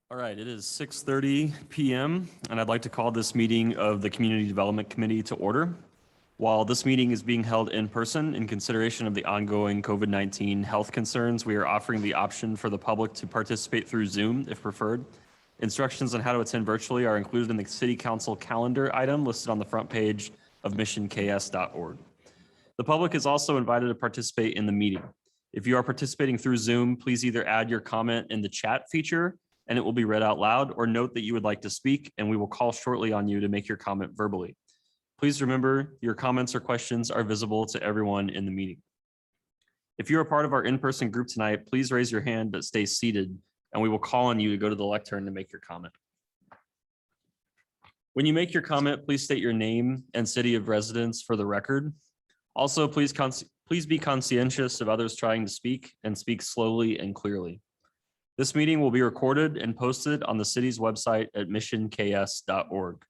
All right, it is 6:30 p.m. and I'd like to call this meeting of the Community Development Committee to order. While this meeting is being held in person in consideration of the ongoing COVID-19 health concerns, we are offering the option for the public to participate through Zoom if preferred. Instructions on how to attend virtually are included in the City Council calendar item listed on the front page of missionks.org. The public is also invited to participate in the meeting. If you are participating through Zoom, please either add your comment in the chat feature and it will be read out loud, or note that you would like to speak and we will call shortly on you to make your comment verbally. Please remember your comments or questions are visible to everyone in the meeting. If you are part of our in-person group tonight, please raise your hand but stay seated and we will call on you to go to the lectern to make your comment. When you make your comment, please state your name and city of residence for the record. Also, please be conscientious of others trying to speak and speak slowly and clearly. This meeting will be recorded and posted on the city's website at missionks.org.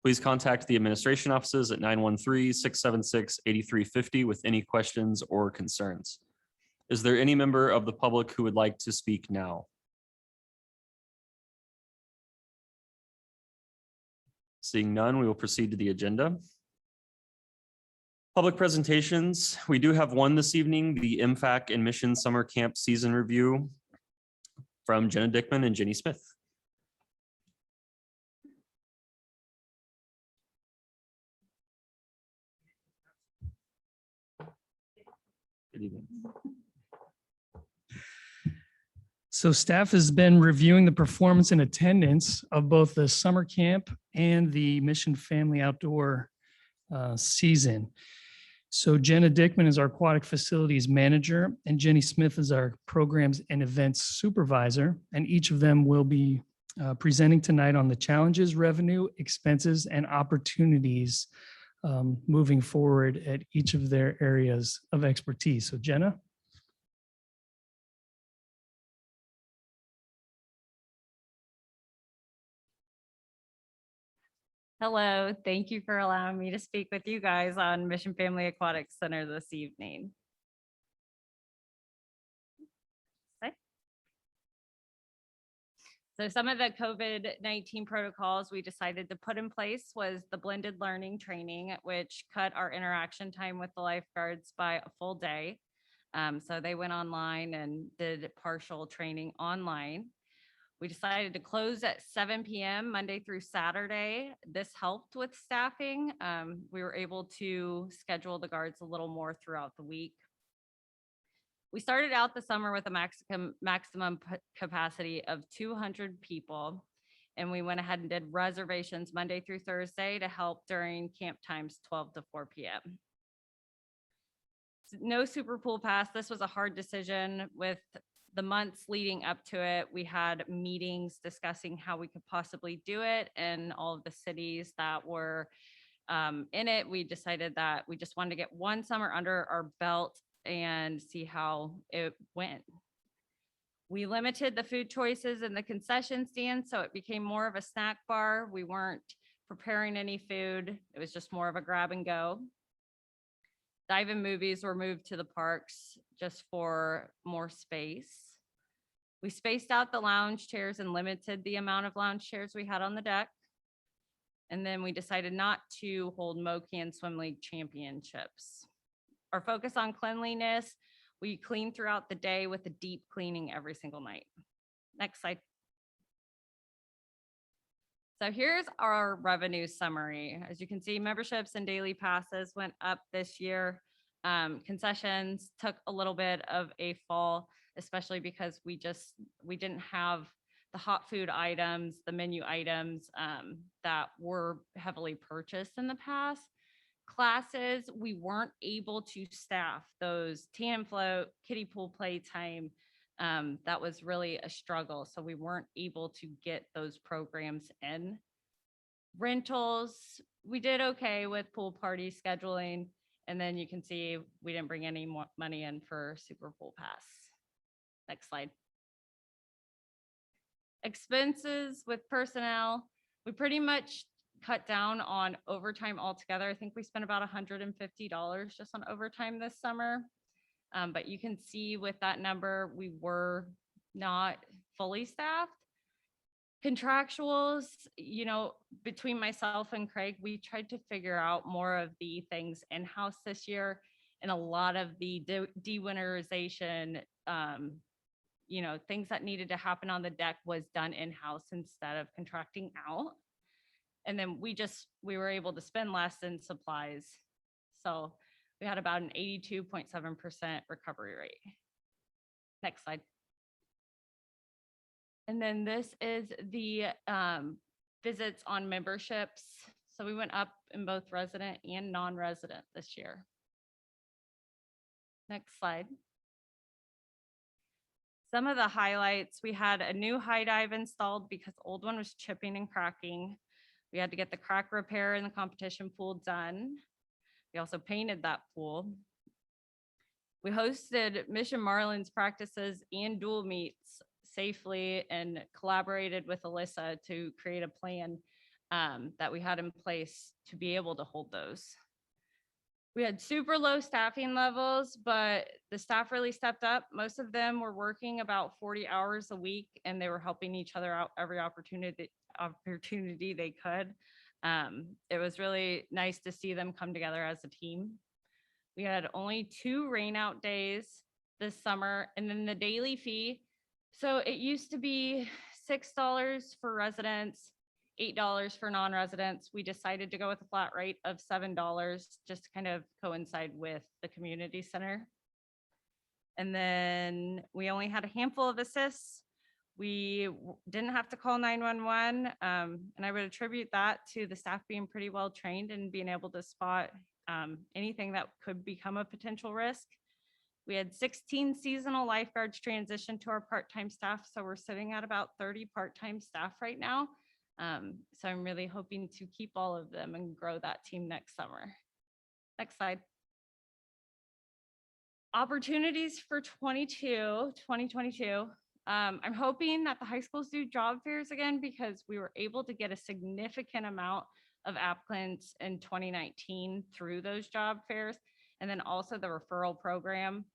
Please contact the administration offices at 913-676-8350 with any questions or concerns. Is there any member of the public who would like to speak now? Seeing none, we will proceed to the agenda. Public presentations. We do have one this evening, the MFAC and Mission Summer Camp Season Review from Jenna Dickman and Jenny Smith. Good evening. So staff has been reviewing the performance and attendance of both the summer camp and the Mission Family Outdoor season. So Jenna Dickman is our aquatic facilities manager and Jenny Smith is our programs and events supervisor. And each of them will be presenting tonight on the challenges, revenue, expenses, and opportunities moving forward at each of their areas of expertise. So Jenna. Hello, thank you for allowing me to speak with you guys on Mission Family Aquatic Center this evening. So some of the COVID-19 protocols we decided to put in place was the blended learning training, which cut our interaction time with the lifeguards by a full day. So they went online and did partial training online. We decided to close at 7 p.m. Monday through Saturday. This helped with staffing. We were able to schedule the guards a little more throughout the week. We started out the summer with a maximum capacity of 200 people, and we went ahead and did reservations Monday through Thursday to help during camp times 12 to 4 p.m. No super pool pass. This was a hard decision. With the months leading up to it, we had meetings discussing how we could possibly do it, and all of the cities that were in it, we decided that we just wanted to get one summer under our belt and see how it went. We limited the food choices in the concession stand, so it became more of a snack bar. We weren't preparing any food. It was just more of a grab and go. Dive-in movies were moved to the parks just for more space. We spaced out the lounge chairs and limited the amount of lounge chairs we had on the deck. And then we decided not to hold MoCan Swim League championships. Our focus on cleanliness, we clean throughout the day with a deep cleaning every single night. Next slide. So here's our revenue summary. As you can see, memberships and daily passes went up this year. Concessions took a little bit of a fall, especially because we didn't have the hot food items, the menu items that were heavily purchased in the past. Classes, we weren't able to staff those tan and float, kiddie pool playtime. That was really a struggle. So we weren't able to get those programs in. Rentals, we did okay with pool party scheduling. And then you can see we didn't bring any more money in for Super Pool Pass. Next slide. Expenses with personnel, we pretty much cut down on overtime altogether. I think we spent about $150 just on overtime this summer. But you can see with that number, we were not fully staffed. Contractuals, between myself and Craig, we tried to figure out more of the things in-house this year, and a lot of the de-winterization, things that needed to happen on the deck was done in-house instead of contracting out. And then we were able to spend less in supplies. So we had about an 82.7% recovery rate. Next slide. And then this is the visits on memberships. So we went up in both resident and non-resident this year. Next slide. Some of the highlights, we had a new high dive installed because the old one was chipping and cracking. We had to get the crack repair in the competition pool done. We also painted that pool. We hosted Mission Marlins practices and dual meets safely and collaborated with Alyssa to create a plan that we had in place to be able to hold those. We had super low staffing levels, but the staff really stepped up. Most of them were working about 40 hours a week, and they were helping each other out every opportunity they could. It was really nice to see them come together as a team. We had only 2 rainout days this summer, and then the daily fee. So it used to be $6 for residents, $8 for non-residents. We decided to go with a flat rate of $7 just to kind of coincide with the community center. And then we only had a handful of assists. We didn't have to call 911. And I would attribute that to the staff being pretty well trained and being able to spot anything that could become a potential risk. We had 16 seasonal lifeguards transition to our part-time staff. So we're sitting at about 30 part-time staff right now. So I'm really hoping to keep all of them and grow that team next summer. Next slide. Opportunities for 2022. I'm hoping that the high schools do job fairs again because we were able to get a significant amount of applicants in 2019 through those job fairs. And then also the referral program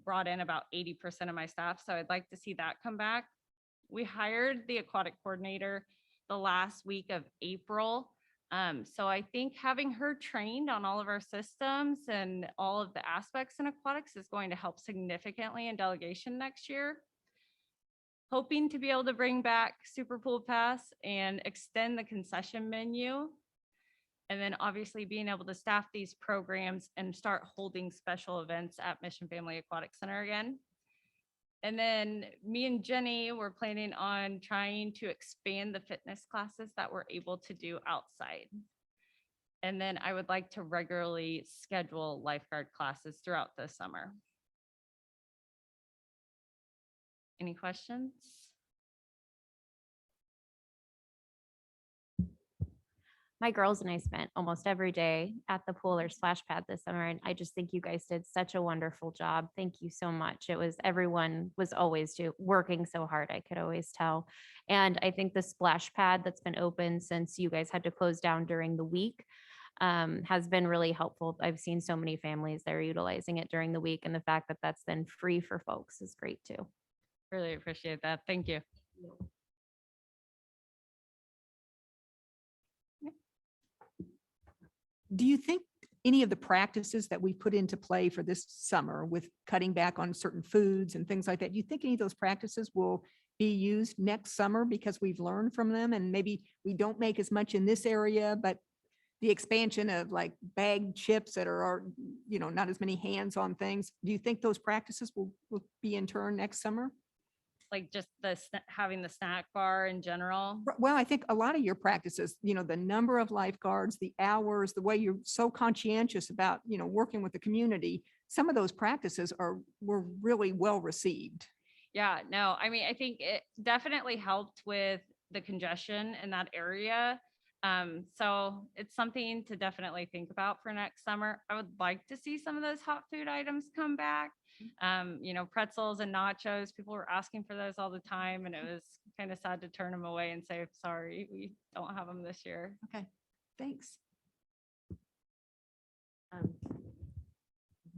brought in about 80% of my staff. So I'd like to see that come back. We hired the aquatic coordinator the last week of April. So I think having her trained on all of our systems and all of the aspects in aquatics is going to help significantly in delegation next year. Hoping to be able to bring back Super Pool Pass and extend the concession menu. And then obviously being able to staff these programs and start holding special events at Mission Family Aquatic Center again. And then me and Jenny were planning on trying to expand the fitness classes that we're able to do outside. And then I would like to regularly schedule lifeguard classes throughout the summer. Any questions? My girls and I spent almost every day at the pool or splash pad this summer. And I just think you guys did such a wonderful job. Thank you so much. Everyone was always working so hard. I could always tell. And I think the splash pad that's been open since you guys had to close down during the week has been really helpful. I've seen so many families that are utilizing it during the week. And the fact that that's been free for folks is great too. Really appreciate that. Thank you. Do you think any of the practices that we put into play for this summer with cutting back on certain foods and things like that, do you think any of those practices will be used next summer because we've learned from them and maybe we don't make as much in this area, but the expansion of like bagged chips that are, not as many hands on things. Do you think those practices will be in turn next summer? Like just having the snack bar in general? Well, I think a lot of your practices, the number of lifeguards, the hours, the way you're so conscientious about, working with the community, some of those practices were really well received. Yeah, no, I mean, I think it definitely helped with the congestion in that area. So it's something to definitely think about for next summer. I would like to see some of those hot food items come back. Pretzels and nachos, people were asking for those all the time, and it was kind of sad to turn them away and say, sorry, we don't have them this year. Okay, thanks.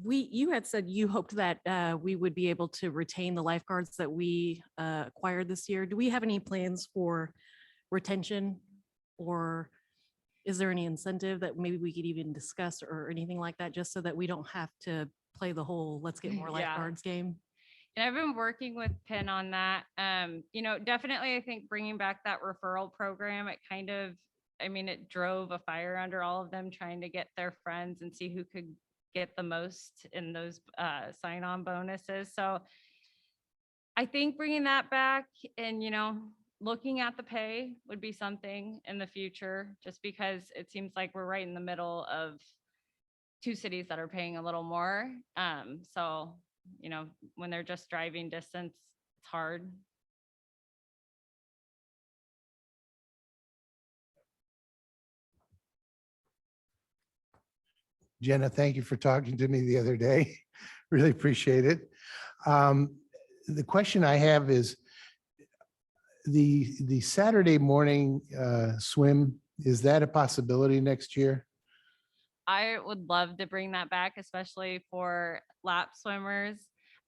you had said you hoped that we would be able to retain the lifeguards that we acquired this year. Do we have any plans for retention, or is there any incentive that maybe we could even discuss or anything like that, just so that we don't have to play the whole let's get more Yeah. lifeguards game? And I've been working with Penn on that. Definitely, I think bringing back that referral program, it kind of, it drove a fire under all of them trying to get their friends and see who could get the most in those sign-on bonuses. So I think bringing that back and, looking at the pay would be something in the future, just because it seems like we're right in the middle of two cities that are paying a little more. So, when they're just driving distance, it's hard. Jenna, thank you for talking to me the other day. Really appreciate it. The question I have is the Saturday morning swim, is that a possibility next year? I would love to bring that back, especially for lap swimmers.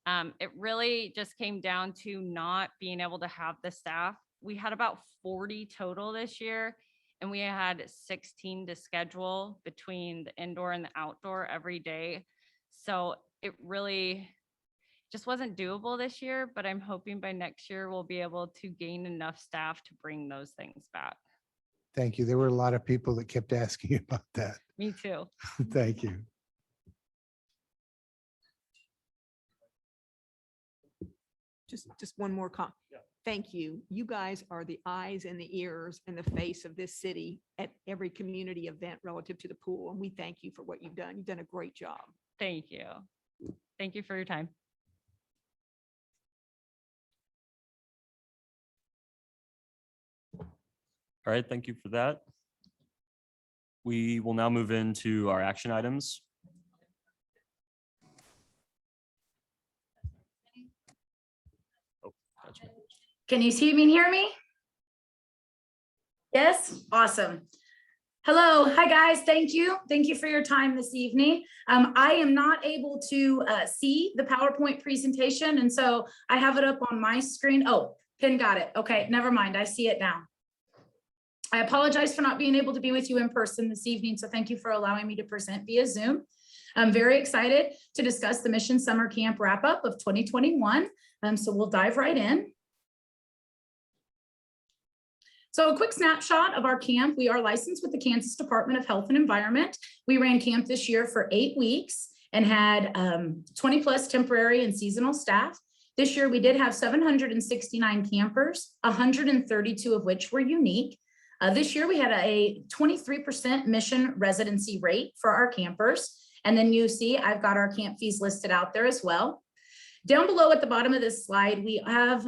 It really just came down to not being able to have the staff. We had about 40 total this year, and we had 16 to schedule between the indoor and the outdoor every day. So it really just wasn't doable this year, but I'm hoping by next year we'll be able to gain enough staff to bring those things back. Thank you. There were a lot of people that kept asking about that. Me too. Thank you. Just one more comment. Thank you. You guys are the eyes and the ears and the face of this city at every community event relative to the pool. And we thank you for what you've done. You've done a great job. Thank you. Thank you for your time. All right, thank you for that. We will now move into our action items. Oh, gotcha. Can you see me and hear me? Yes, awesome. Hello, hi guys, thank you. Thank you for your time this evening. I am not able to see the PowerPoint presentation, and so I have it up on my screen. Oh, Pin got it. Okay, never mind, I see it now. I apologize for not being able to be with you in person this evening, so thank you for allowing me to present via Zoom. I'm very excited to discuss the Mission Summer Camp wrap-up of 2021, so we'll dive right in. So a quick snapshot of our camp. We are licensed with the Kansas Department of Health and Environment. We ran camp this year for 8 weeks and had 20 plus temporary and seasonal staff. This year we did have 769 campers, 132 of which were unique. This year we had a 23% mission residency rate for our campers. And then you see I've got our camp fees listed out there as well. Down below at the bottom of this slide, we have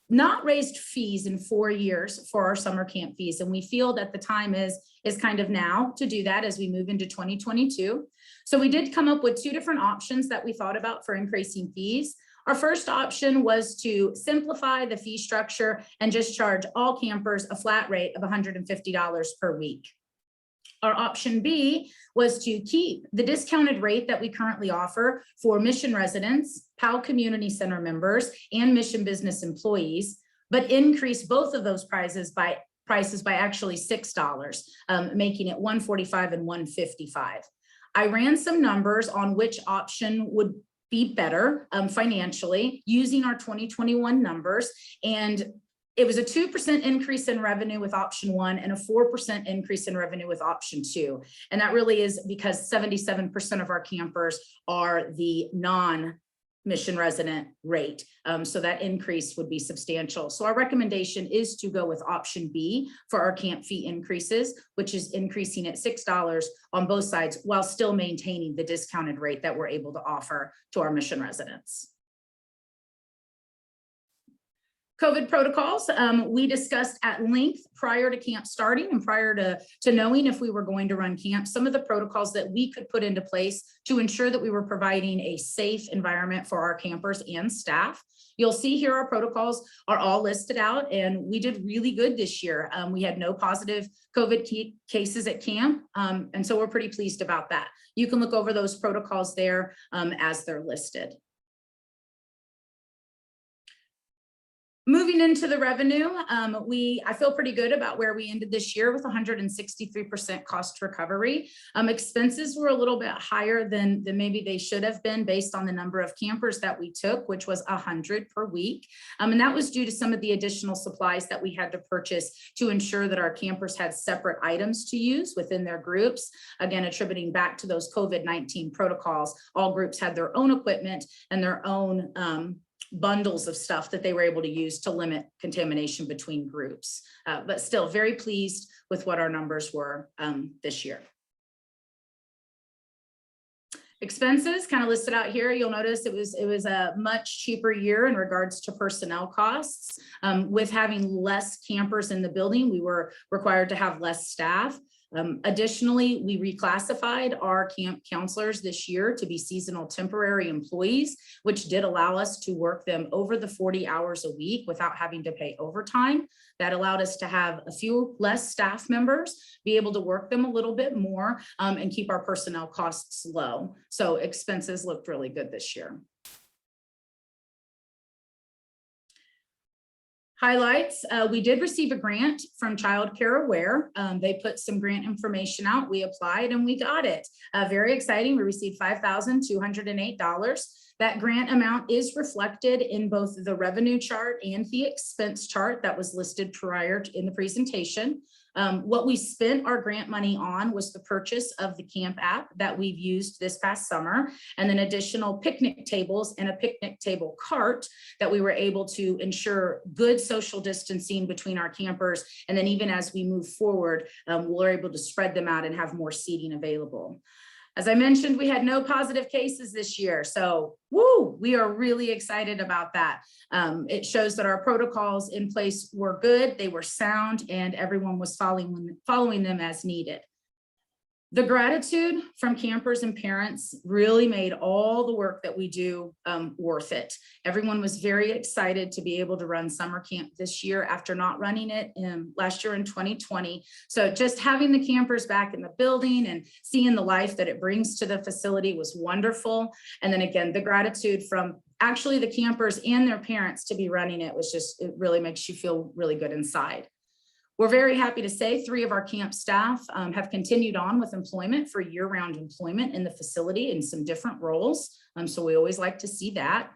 not raised fees in 4 years for our summer camp fees. And we feel that the time is kind of now to do that as we move into 2022. So we did come up with 2 different options that we thought about for increasing fees. Our first option was to simplify the fee structure and just charge all campers a flat rate of $150 per week. Our option B was to keep the discounted rate that we currently offer for mission residents, Powell Community Center members, and mission business employees, but increase both of those prices by actually $6, making it $145 and $155. I ran some numbers on which option would be better financially using our 2021 numbers, and it was a 2% increase in revenue with option 1 and a 4% increase in revenue with option 2. And that really is because 77% of our campers are the non-mission resident rate. So that increase would be substantial. So our recommendation is to go with option B for our camp fee increases, which is increasing at $6 on both sides while still maintaining the discounted rate that we're able to offer to our mission residents. COVID protocols, we discussed at length prior to camp starting and prior to knowing if we were going to run camp, some of the protocols that we could put into place to ensure that we were providing a safe environment for our campers and staff. You'll see here our protocols are all listed out, and we did really good this year. We had no positive COVID cases at camp, and so we're pretty pleased about that. You can look over those protocols there as they're listed. Moving into the revenue, I feel pretty good about where we ended this year with 163% cost recovery. Expenses were a little bit higher than maybe they should have been based on the number of campers that we took, which was 100 per week. And that was due to some of the additional supplies that we had to purchase to ensure that our campers had separate items to use within their groups. Again, attributing back to those COVID-19 protocols, all groups had their own equipment and their own bundles of stuff that they were able to use to limit contamination between groups. But still very pleased with what our numbers were this year. Expenses kind of listed out here. You'll notice it was a much cheaper year in regards to personnel costs. With having less campers in the building, we were required to have less staff. Additionally, we reclassified our camp counselors this year to be seasonal temporary employees, which did allow us to work them over the 40 hours a week without having to pay overtime. That allowed us to have a few less staff members, be able to work them a little bit more, and keep our personnel costs low. So expenses looked really good this year. Highlights, we did receive a grant from Child Care Aware. They put some grant information out. We applied and we got it. Very exciting. We received $5,208. That grant amount is reflected in both the revenue chart and the expense chart that was listed prior in the presentation. What we spent our grant money on was the purchase of the camp app that we've used this past summer, and then additional picnic tables and a picnic table cart that we were able to ensure good social distancing between our campers. And then even as we move forward, we're able to spread them out and have more seating available. As I mentioned, we had no positive cases this year. So, woo, we are really excited about that. It shows that our protocols in place were good, they were sound, and everyone was following them as needed. The gratitude from campers and parents really made all the work that we do worth it. Everyone was very excited to be able to run summer camp this year after not running it last year in 2020. So just having the campers back in the building and seeing the life that it brings to the facility was wonderful. And then again, the gratitude from actually the campers and their parents to be running it was just, it really makes you feel really good inside. We're very happy to say 3 of our camp staff have continued on with employment for year-round employment in the facility in some different roles. So we always like to see that.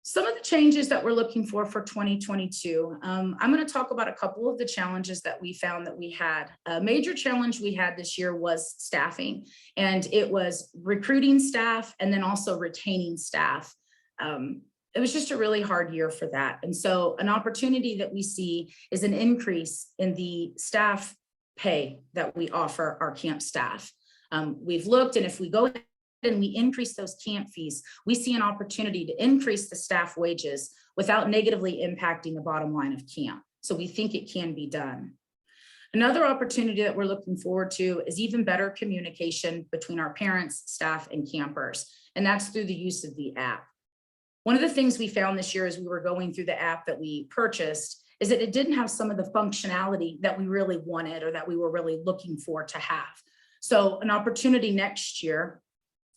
Some of the changes that we're looking for 2022, I'm going to talk about a couple of the challenges that we found that we had. A major challenge we had this year was staffing, and it was recruiting staff and then also retaining staff. It was just a really hard year for that. And so an opportunity that we see is an increase in the staff pay that we offer our camp staff. We've looked, and if we go ahead and we increase those camp fees, we see an opportunity to increase the staff wages without negatively impacting the bottom line of camp. So we think it can be done. Another opportunity that we're looking forward to is even better communication between our parents, staff, and campers. And that's through the use of the app. One of the things we found this year as we were going through the app that we purchased is that it didn't have some of the functionality that we really wanted or that we were really looking for to have. So an opportunity next year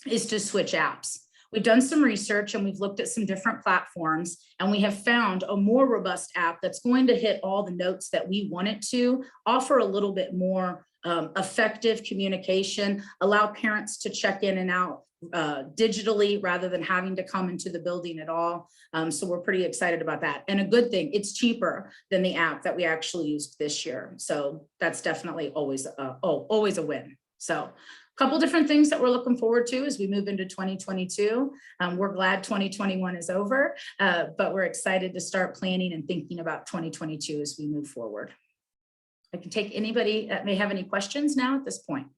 is to switch apps. We've done some research and we've looked at some different platforms, and we have found a more robust app that's going to hit all the notes that we want it to, offer a little bit more effective communication, allow parents to check in and out digitally rather than having to come into the building at all. So we're pretty excited about that. And a good thing, it's cheaper than the app that we actually used this year. So that's definitely always a win. So a couple different things that we're looking forward to as we move into 2022. We're glad 2021 is over, but we're excited to start planning and thinking about 2022 as we move forward. I can take anybody that may have any questions now at this point.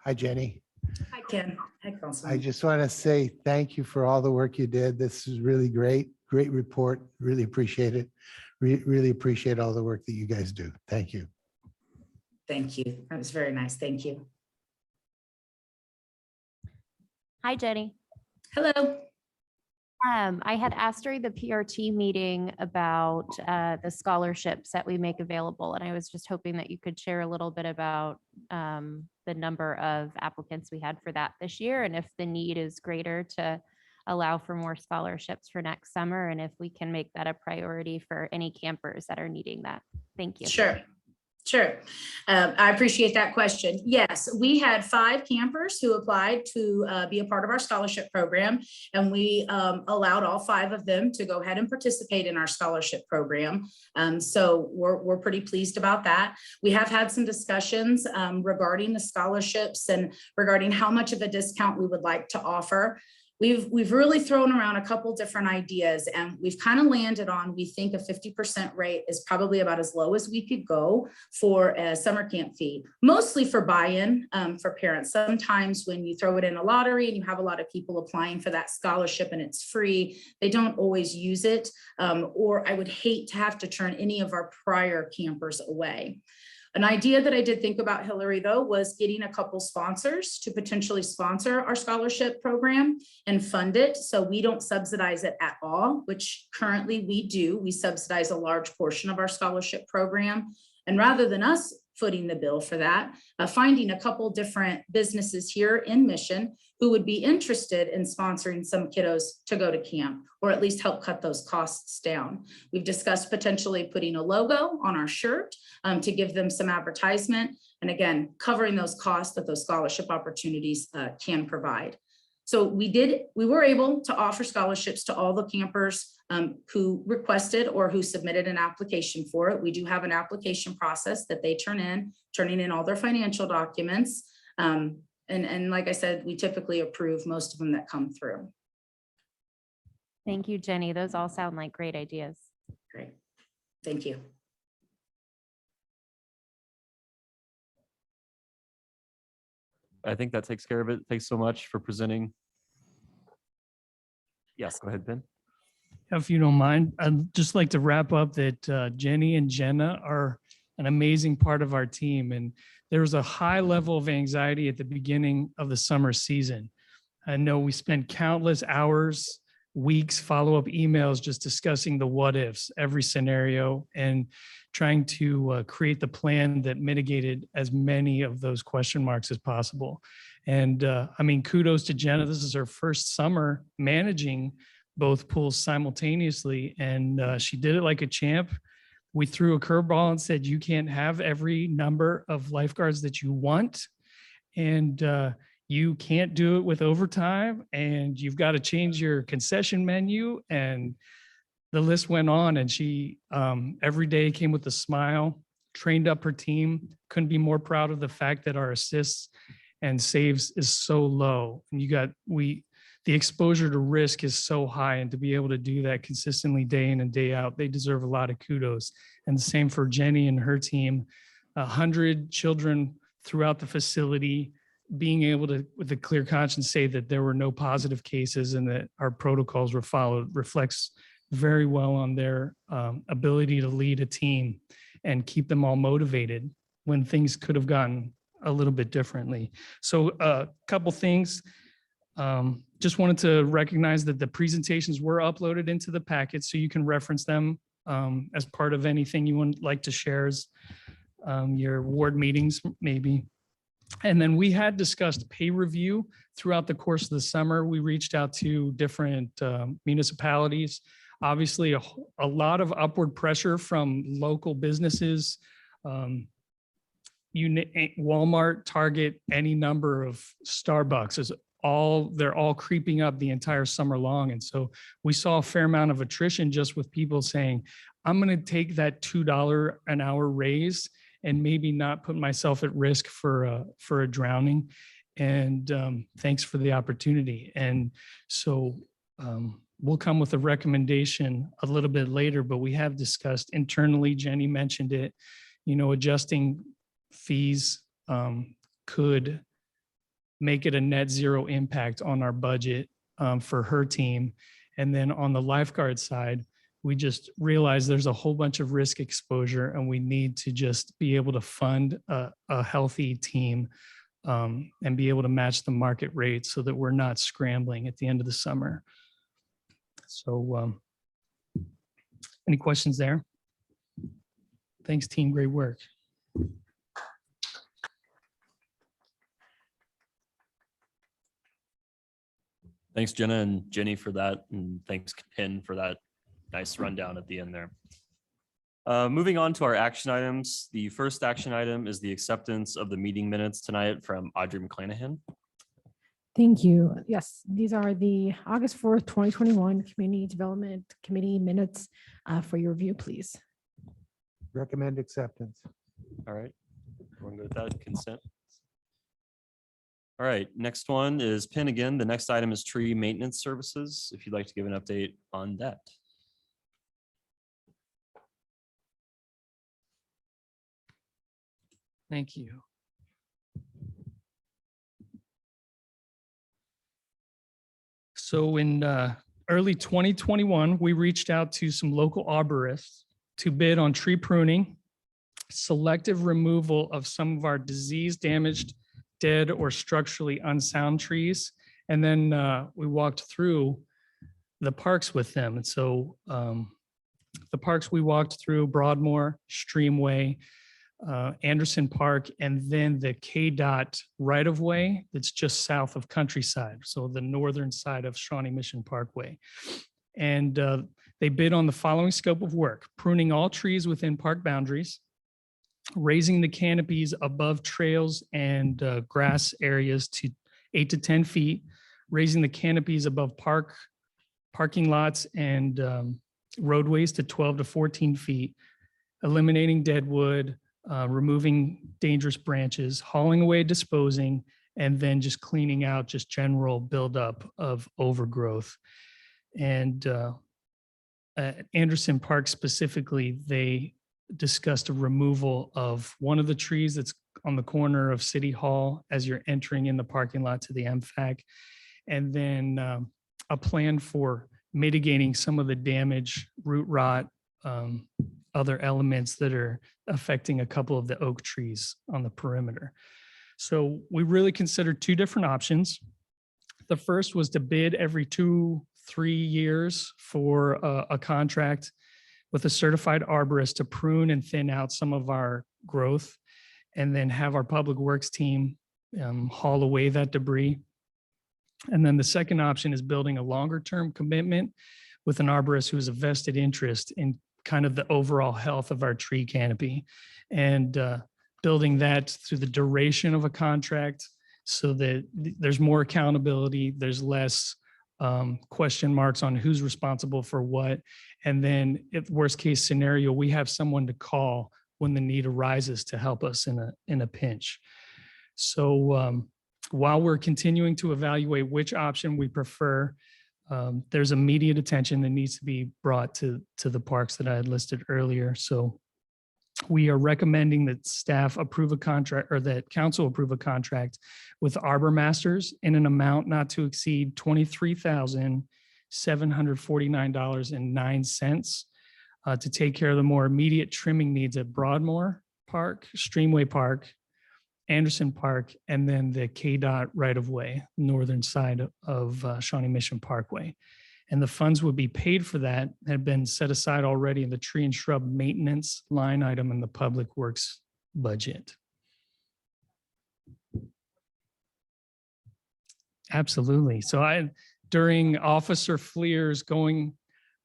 Hi, Jenny. Hi, Ken. Hi, I Councilman. just want to say thank you for all the work you did. This is really great. Great report. Really appreciate it. Really appreciate all the work that you guys do. Thank you. Thank you. That was very nice. Thank you. Hi, Jenny. Hello. I had asked during the PRT meeting about the scholarships that we make available, and I was just hoping that you could share a little bit about the number of applicants we had for that this year, and if the need is greater to allow for more scholarships for next summer, and if we can make that a priority for any campers that are needing that. Thank you. Sure. Sure. I appreciate that question. Yes, we had 5 campers who applied to be a part of our scholarship program, and we allowed all 5 of them to go ahead and participate in our scholarship program. So we're pretty pleased about that. We have had some discussions regarding the scholarships and regarding how much of a discount we would like to offer. We've really thrown around a couple different ideas, and we've kind of landed on, we think a 50% rate is probably about as low as we could go for a summer camp fee, mostly for buy-in for parents. Sometimes when you throw it in a lottery and you have a lot of people applying for that scholarship and it's free, they don't always use it. Or I would hate to have to turn any of our prior campers away. An idea that I did think about, Hillary, though, was getting a couple sponsors to potentially sponsor our scholarship program and fund it. So we don't subsidize it at all, which currently we do. We subsidize a large portion of our scholarship program. And rather than us footing the bill for that, finding a couple different businesses here in Mission who would be interested in sponsoring some kiddos to go to camp, or at least help cut those costs down. We've discussed potentially putting a logo on our shirt to give them some advertisement. And again, covering those costs that those scholarship opportunities can provide. So we were able to offer scholarships to all the campers who requested or who submitted an application for it. We do have an application process that they turning in all their financial documents. And like I said, we typically approve most of them that come through. Thank you, Jenny. Those all sound like great ideas. Great. Thank you. I think that takes care of it. Thanks so much for presenting. Yes, go ahead, Ben. If you don't mind, I'd just like to wrap up that Jenny and Jenna are an amazing part of our team. And there was a high level of anxiety at the beginning of the summer season. I know we spent countless hours, weeks, follow-up emails, just discussing the what ifs, every scenario, and trying to create the plan that mitigated as many of those question marks as possible. And I mean, kudos to Jenna. This is her first summer managing both pools simultaneously, and she did it like a champ. We threw a curveball and said, you can't have every number of lifeguards that you want, and you can't do it with overtime, and you've got to change your concession menu. And the list went on, and she every day came with a smile, trained up her team. Couldn't be more proud of the fact that our assists and saves is so low. And the exposure to risk is so high, and to be able to do that consistently day in and day out, they deserve a lot of kudos. And the same for Jenny and her team. 100 children throughout the facility, being able to, with a clear conscience, say that there were no positive cases and that our protocols were followed reflects very well on their ability to lead a team and keep them all motivated when things could have gone a little bit differently. So a couple things. Just wanted to recognize that the presentations were uploaded into the packet, so you can reference them as part of anything you would like to share as your ward meetings maybe. And then we had discussed pay review throughout the course of the summer. We reached out to different municipalities. Obviously, a lot of upward pressure from local businesses, Walmart, Target, any number of Starbucks they're all creeping up the entire summer long. And so we saw a fair amount of attrition just with people saying, I'm going to take that $2 an hour raise and maybe not put myself at risk for a drowning. And thanks for the opportunity. And so we'll come with a recommendation a little bit later, but we have discussed internally, Jenny mentioned it, adjusting fees could make it a net zero impact on our budget for her team. And then on the lifeguard side, we just realized there's a whole bunch of risk exposure and we need to just be able to fund a healthy team and be able to match the market rate so that we're not scrambling at the end of the summer. So any questions there? Thanks, team. Great work. Thanks, Jenna and Jenny, for that. And thanks, Ken, for that nice rundown at the end there. Moving on to our action items. The first action item is the acceptance of the meeting minutes tonight from Audrey McClanahan. Thank you. Yes, these are the August 4th, 2021 Community Development Committee minutes for your review, please. Recommend acceptance. All right, we're going to go with that consent. All right, next one is PIN again. The next item is tree maintenance services. If you'd like to give an update on that. Thank you. So in early 2021, we reached out to some local arborists to bid on tree pruning, selective removal of some of our disease damaged, dead or structurally unsound trees. And then we walked through the parks with them. And so the parks we walked through, Broadmoor, Streamway, Anderson Park, and then the KDOT right-of-way that's just south of Countryside, so the northern side of Shawnee Mission Parkway. And they bid on the following scope of work: pruning all trees within park boundaries, raising the canopies above trails and grass areas to 8 to 10 feet, raising the canopies above parking lots and roadways to 12 to 14 feet, eliminating dead wood, removing dangerous branches, hauling away, disposing, and then just cleaning out just general buildup of overgrowth. And at Anderson Park specifically, they discussed a removal of one of the trees that's on the corner of City Hall as you're entering in the parking lot to the MFAC, and then a plan for mitigating some of the damage, root rot, other elements that are affecting a couple of the oak trees on the perimeter. So we really considered two different options. The first was to bid every 2-3 years for a contract with a certified arborist to prune and thin out some of our growth, and then have our public works team haul away that debris. And then the second option is building a longer term commitment with an arborist who has a vested interest in kind of the overall health of our tree canopy, and building that through the duration of a contract so that there's more accountability, there's less question marks on who's responsible for what. And then if worst case scenario, we have someone to call when the need arises to help us in a pinch. So while we're continuing to evaluate which option we prefer, there's immediate attention that needs to be brought to the parks that I had listed earlier. So we are recommending that staff approve a contract, or that council approve a contract with Arbor Masters in an amount not to exceed $23,749.09 to take care of the more immediate trimming needs at Broadmoor Park, Streamway Park, Anderson Park, and then the KDOT right-of-way, northern side of Shawnee Mission Parkway. And the funds would be paid for that, had been set aside already in the tree and shrub maintenance line item in the public works budget. Absolutely. So during Officer Fleer's going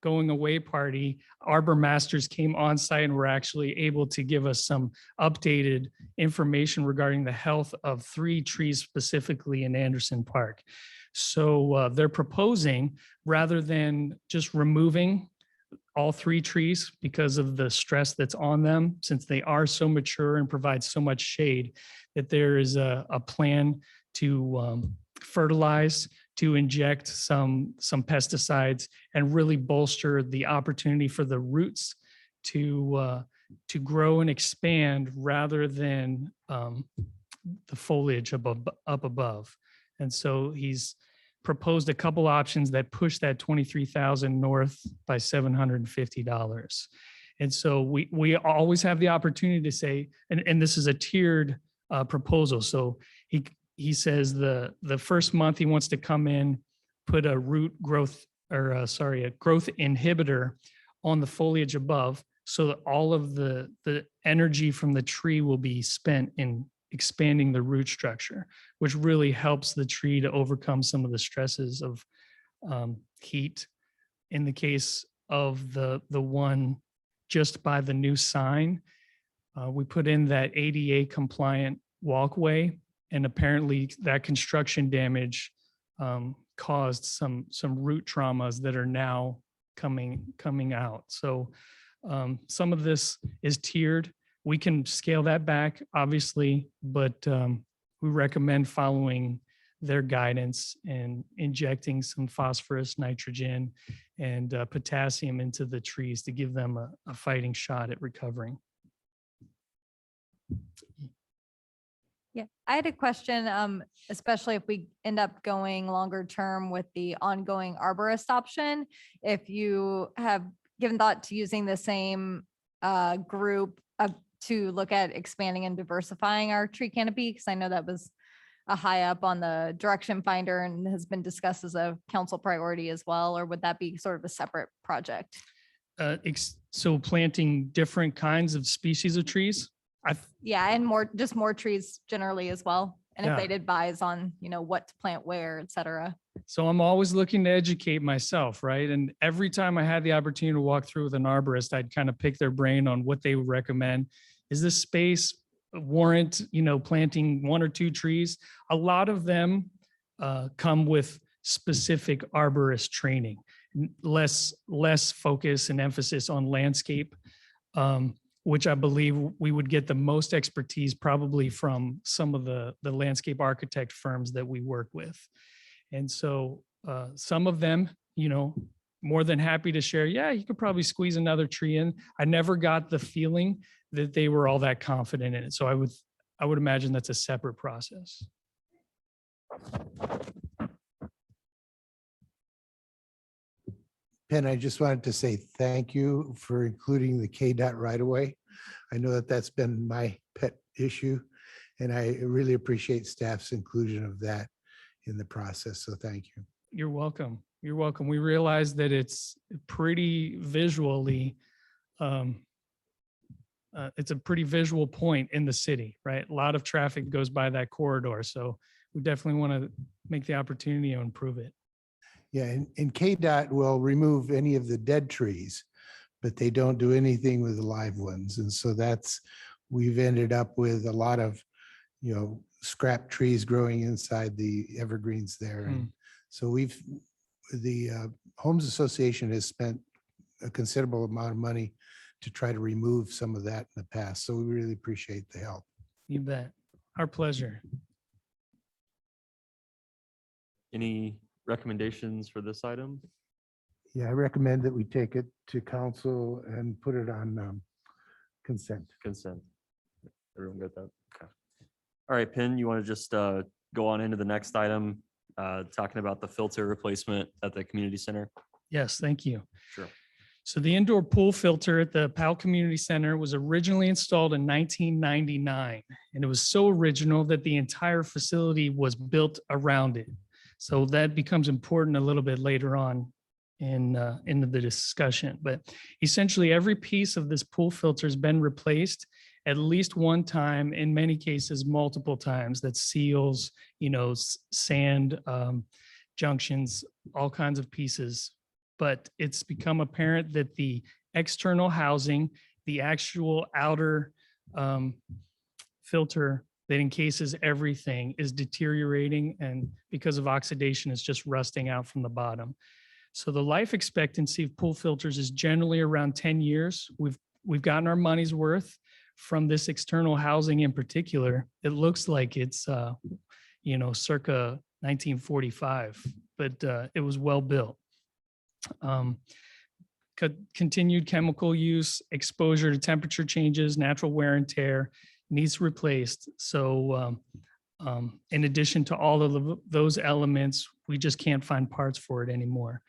away party, Arbor Masters came on site and were actually able to give us some updated information regarding the health of 3 trees specifically in Anderson Park. So they're proposing, rather than just removing all 3 trees because of the stress that's on them, since they are so mature and provide so much shade, that there is a plan to fertilize, to inject some pesticides, and really bolster the opportunity for the roots to grow and expand rather than the foliage up above. And so he's proposed a couple options that push that 23,000 north by $750. And so we always have the opportunity to say, and this is a tiered proposal. So he says the first month he wants to come in, put a root growth a growth inhibitor on the foliage above, so that all of the energy from the tree will be spent in expanding the root structure, which really helps the tree to overcome some of the stresses of heat. In the case of the one just by the new sign, we put in that ADA compliant walkway, and apparently that construction damage caused some root traumas that are now coming out. So some of this is tiered. We can scale that back, obviously, but we recommend following their guidance and injecting some phosphorus, nitrogen, and potassium into the trees to give them a fighting shot at recovering. Yeah, I had a question, especially if we end up going longer term with the ongoing arborist option. If you have given thought to using the same group to look at expanding and diversifying our tree canopy, because I know that was a high up on the direction finder and has been discussed as a council priority as well, or would that be sort of a separate project? So planting different kinds of species of trees? Yeah, and just more trees generally as well. And if Yeah. they'd advise on, what to plant where, et cetera. So I'm always looking to educate myself, right? And every time I had the opportunity to walk through with an arborist, I'd kind of pick their brain on what they would recommend. Is this space warrant, planting 1 or 2 trees? A lot of them come with specific arborist training, less focus and emphasis on landscape, which I believe we would get the most expertise probably from some of the landscape architect firms that we work with. And so some of them, more than happy to share, yeah, you could probably squeeze another tree in. I never got the feeling that they were all that confident in it. So I would imagine that's a separate process. Penn, I just wanted to say thank you for including the KDOT right away. I know that that's been my pet issue, and I really appreciate staff's inclusion of that in the process. So thank you. You're welcome. You're welcome. We realize that it's pretty visually, it's a pretty visual point in the city, right? A lot of traffic goes by that corridor. So we definitely want to make the opportunity to improve it. Yeah, and KDOT will remove any of the dead trees, but they don't do anything with the live ones. And so we've ended up with a lot of, scrap trees growing inside the evergreens there. And so the Homes Association has spent a considerable amount of money to try to remove some of that in the past. So we really appreciate the help. You bet. Our pleasure. Any recommendations for this item? Yeah, I recommend that we take it to council and put it on consent. Consent. Everyone got that? Okay. All right, Penn, you want to just go on into the next item, talking about the filter replacement at the community center? Yes, thank you. Sure. So the indoor pool filter at the Powell Community Center was originally installed in 1999, and it was so original that the entire facility was built around it. So that becomes important a little bit later on in the discussion. But essentially, every piece of this pool filter has been replaced at least one time, in many cases, multiple times. That's seals, sand, junctions, all kinds of pieces. But it's become apparent that the external housing, the actual outer filter that encases everything, is deteriorating, and because of oxidation, it's just rusting out from the bottom. So the life expectancy of pool filters is generally around 10 years. We've gotten our money's worth from this external housing in particular. It looks like it's circa 1945, but it was well built. Continued chemical use, exposure to temperature changes, natural wear and tear needs replaced. So In addition to all of those elements, we just can't find parts for it anymore.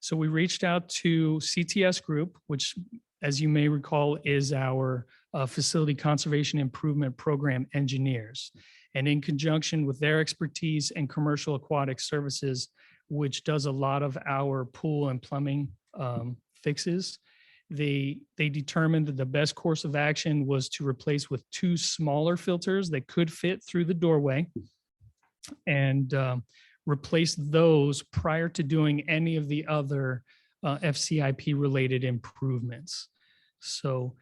So we reached out to CTS Group, which, as you may recall, is our Facility Conservation Improvement Program engineers. And in conjunction with their expertise and commercial aquatic services, which does a lot of our pool and plumbing fixes, they determined that the best course of action was to replace with 2 smaller filters that could fit through the doorway, and replace those prior to doing any of the other FCIP related improvements. So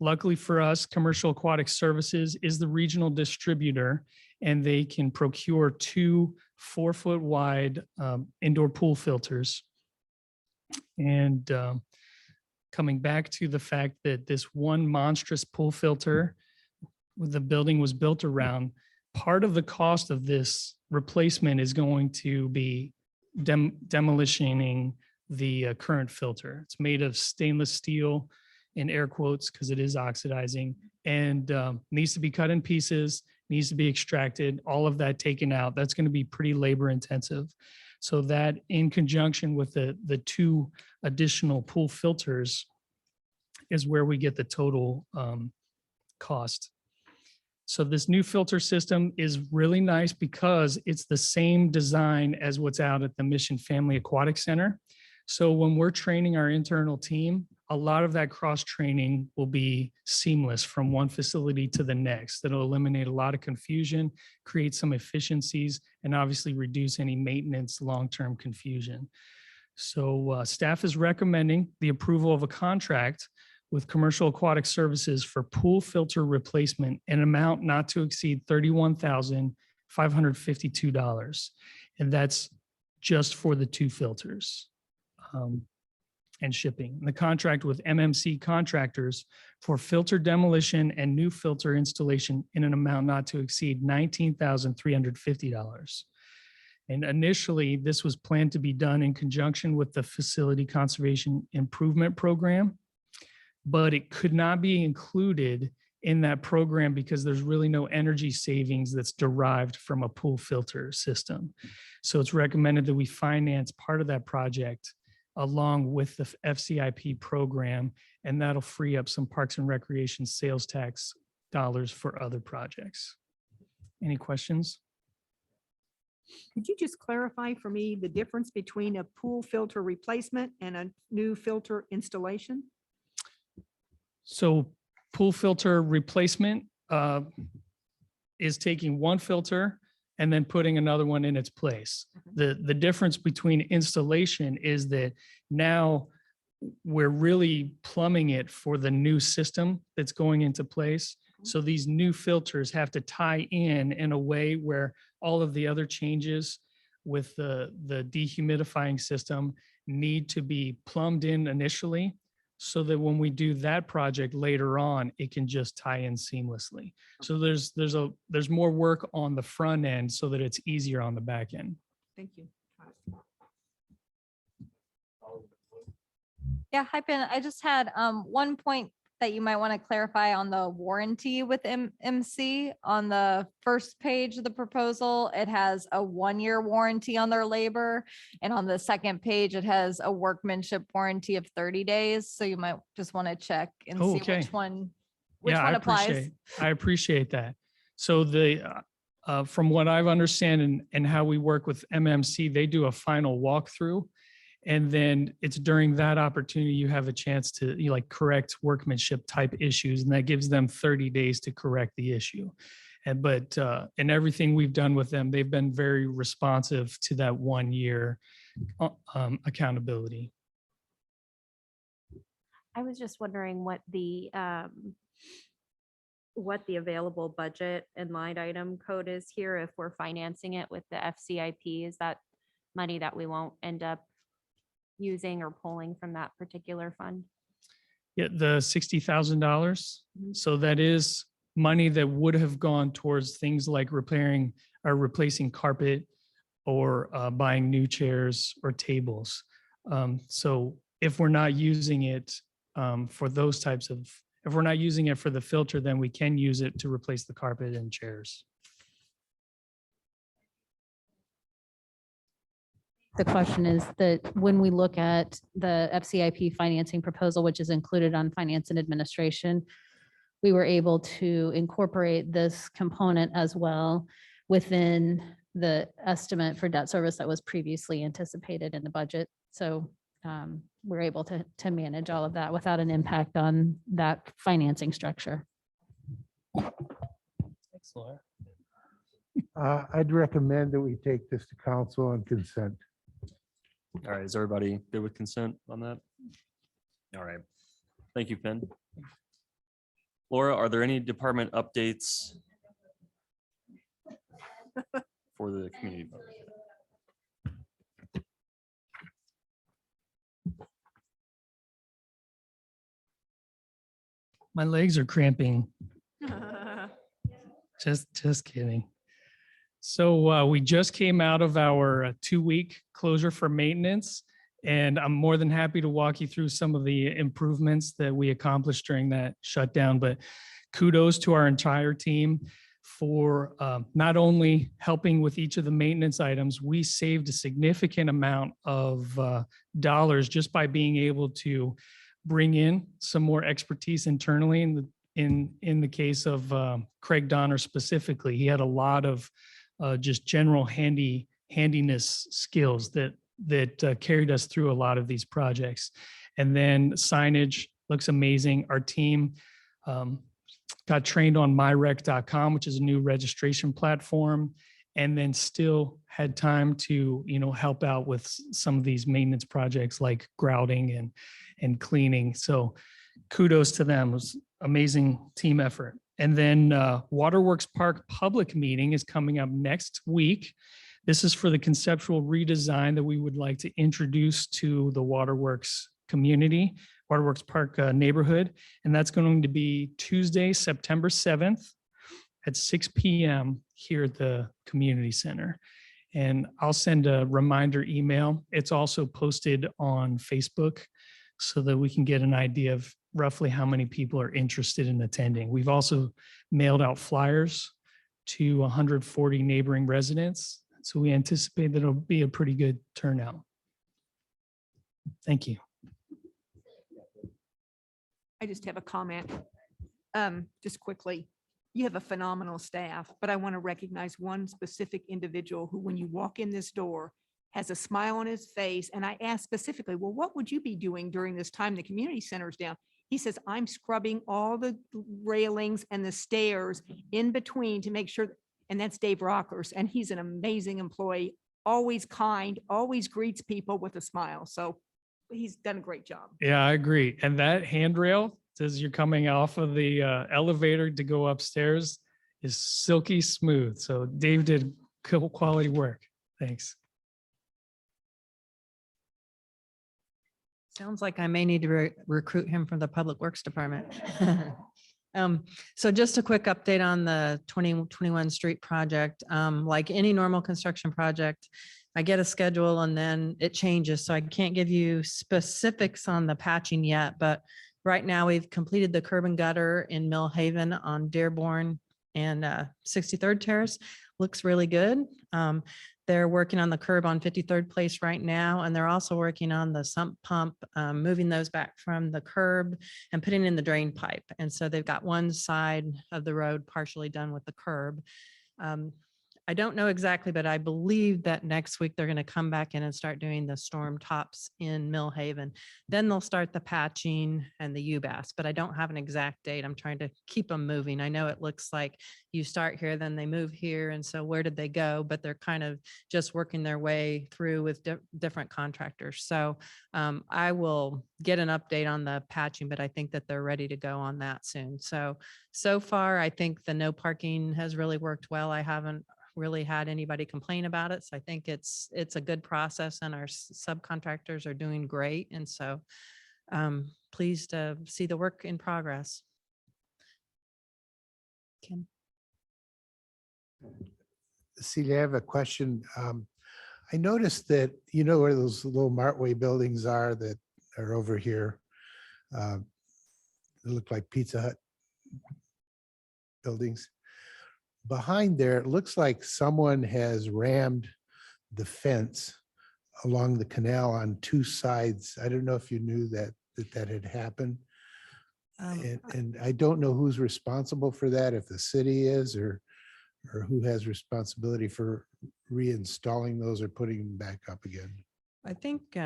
luckily for us, Commercial Aquatic Services is the regional distributor, and they can procure 2 4-foot wide indoor pool filters. And coming back to the fact that this one monstrous pool filter the building was built around, part of the cost of this replacement is going to be demolishing the current filter. It's made of stainless steel, in air quotes, because it is oxidizing, and needs to be cut in pieces, needs to be extracted, all of that taken out. That's going to be pretty labor intensive. So that, in conjunction with the 2 additional pool filters, is where we get the total cost. So this new filter system is really nice because it's the same design as what's out at the Mission Family Aquatic Center. So when we're training our internal team, a lot of that cross training will be seamless from one facility to the next. That'll eliminate a lot of confusion, create some efficiencies, and obviously reduce any maintenance long-term confusion. So staff is recommending the approval of a contract with Commercial Aquatic Services for pool filter replacement, an amount not to exceed $31,552. And that's just for the 2 filters and shipping. The contract with MMC Contractors for filter demolition and new filter installation in an amount not to exceed $19,350. And initially, this was planned to be done in conjunction with the Facility Conservation Improvement Program, but it could not be included in that program because there's really no energy savings that's derived from a pool filter system. So it's recommended that we finance part of that project along with the FCIP program, and that'll free up some Parks and Recreation sales tax dollars for other projects. Any questions? Could you just clarify for me the difference between a pool filter replacement and a new filter installation? So pool filter replacement is taking one filter and then putting another one in its place. The difference between installation is that now we're really plumbing it for the new system that's going into place. So these new filters have to tie in a way where all of the other changes with the dehumidifying system need to be plumbed in initially, so that when we do that project later on, it can just tie in seamlessly. So there's more work on the front end so that it's easier on the back end. Thank you. Yeah, hi, Ben. I just had one point that you might want to clarify on the warranty with MC. On the first page of the proposal, it has a 1-year warranty on their labor. And on the second page, it has a workmanship warranty of 30 days. So you might just want to check and see Okay. which one applies. I appreciate that. So from what I've understand and how we work with MMC, they do a final walkthrough. And then it's during that opportunity, you have a chance to correct workmanship type issues, and that gives them 30 days to correct the issue. But in everything we've done with them, they've been very responsive to that 1-year accountability. I was just wondering what the available budget and line item code is here if we're financing it with the FCIP. Is that money that we won't end up using or pulling from that particular fund? Yeah, the $60,000. So that is money that would have gone towards things like repairing or replacing carpet or buying new chairs or tables. So if we're not using it for those types of, if we're not using it for the filter, then we can use it to replace the carpet and chairs. the question is that when we look at the FCIP financing proposal, which is included on finance and administration, we were able to incorporate this component as well within the estimate for debt service that was previously anticipated in the budget. So we're able to manage all of that without an impact on that financing structure. Excellent. I'd recommend that we take this to council on consent. All right, is everybody good with consent on that? All right, thank you, Finn. Laura, are there any department updates for the community? My legs are cramping. Just kidding. So we just came out of our 2-week closure for maintenance, and I'm more than happy to walk you through some of the improvements that we accomplished during that shutdown. But kudos to our entire team for not only helping with each of the maintenance items, we saved a significant amount of dollars just by being able to bring in some more expertise internally. In the case of Craig Donner specifically, he had a lot of just general handiness skills that carried us through a lot of these projects. And then signage looks amazing. Our team got trained on myrec.com, which is a new registration platform, and then still had time to, help out with some of these maintenance projects like grouting and cleaning. So kudos to them. It was amazing team effort. And then Waterworks Park public meeting is coming up next week. This is for the conceptual redesign that we would like to introduce to the Waterworks community, Waterworks Park neighborhood. And that's going to be Tuesday, September 7th at 6 p.m. here at the community center. And I'll send a reminder email. It's also posted on Facebook so that we can get an idea of roughly how many people are interested in attending. We've also mailed out flyers to 140 neighboring residents. So we anticipate that it'll be a pretty good turnout. Thank you. I just have a comment. Just quickly, you have a phenomenal staff, but I want to recognize one specific individual who, when you walk in this door, has a smile on his face. And I asked specifically, well, what would you be doing during this time the community center's down? He says, I'm scrubbing all the railings and the stairs in between to make sure, and that's Dave Rockers. And he's an amazing employee, always kind, always greets people with a smile. So he's done a great job. Yeah, I agree. And that handrail, as you're coming off of the elevator to go upstairs, is silky smooth. So Dave did quality work. Thanks. Sounds like I may need to recruit him from the Public Works Department. So just a quick update on the 2021 street project. Like any normal construction project, I get a schedule and then it changes. So I can't give you specifics on the patching yet, but right now we've completed the curb and gutter in Mill Haven on Dearborn and 63rd Terrace. Looks really good. They're working on the curb on 53rd Place right now, and they're also working on the sump pump, moving those back from the curb and putting in the drain pipe. And so they've got one side of the road partially done with the curb. I don't know exactly, but I believe that next week they're going to come back in and start doing the storm tops in Mill Haven. Then they'll start the patching and the UBAS, but I don't have an exact date. I'm trying to keep them moving. I know it looks like you start here, then they move here. And so where did they go? But they're kind of just working their way through with different contractors. So I will get an update on the patching, but I think that they're ready to go on that soon. So far, I think the no parking has really worked well. I haven't really had anybody complain about it. So I think it's a good process and our subcontractors are doing great. And so pleased to see the work in progress. Kim. Celia, I have a question. I noticed that, where those little Martway buildings are that are over here, they look like Pizza Hut buildings. Behind there, it looks like someone has rammed the fence along the canal on two sides. I don't know if you knew that had happened. And I don't know who's responsible for that, if the city is or who has responsibility for reinstalling those or putting them back up again. I think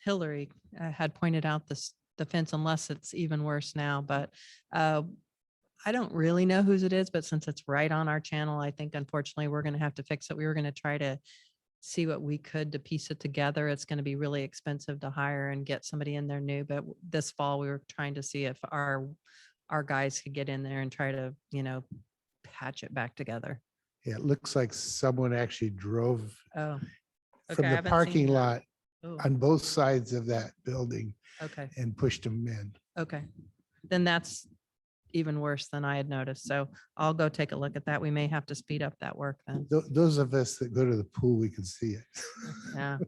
Hillary had pointed out the fence, unless it's even worse now, but I don't really know whose it is, but since it's right on our channel, I think unfortunately we're going to have to fix it. We were going to try to see what we could to piece it together. It's going to be really expensive to hire and get somebody in there new, but this fall we were trying to see if our guys could get in there and try to, patch it back together. Yeah, it looks like someone actually drove Oh, from okay, I the haven't seen parking that. lot Oh, on both sides of that building okay, and pushed them in. okay. Then that's even worse than I had noticed. So I'll go take a look at that. We may have to speed up that work then. Those of us that go to the pool, we can see it. Yeah.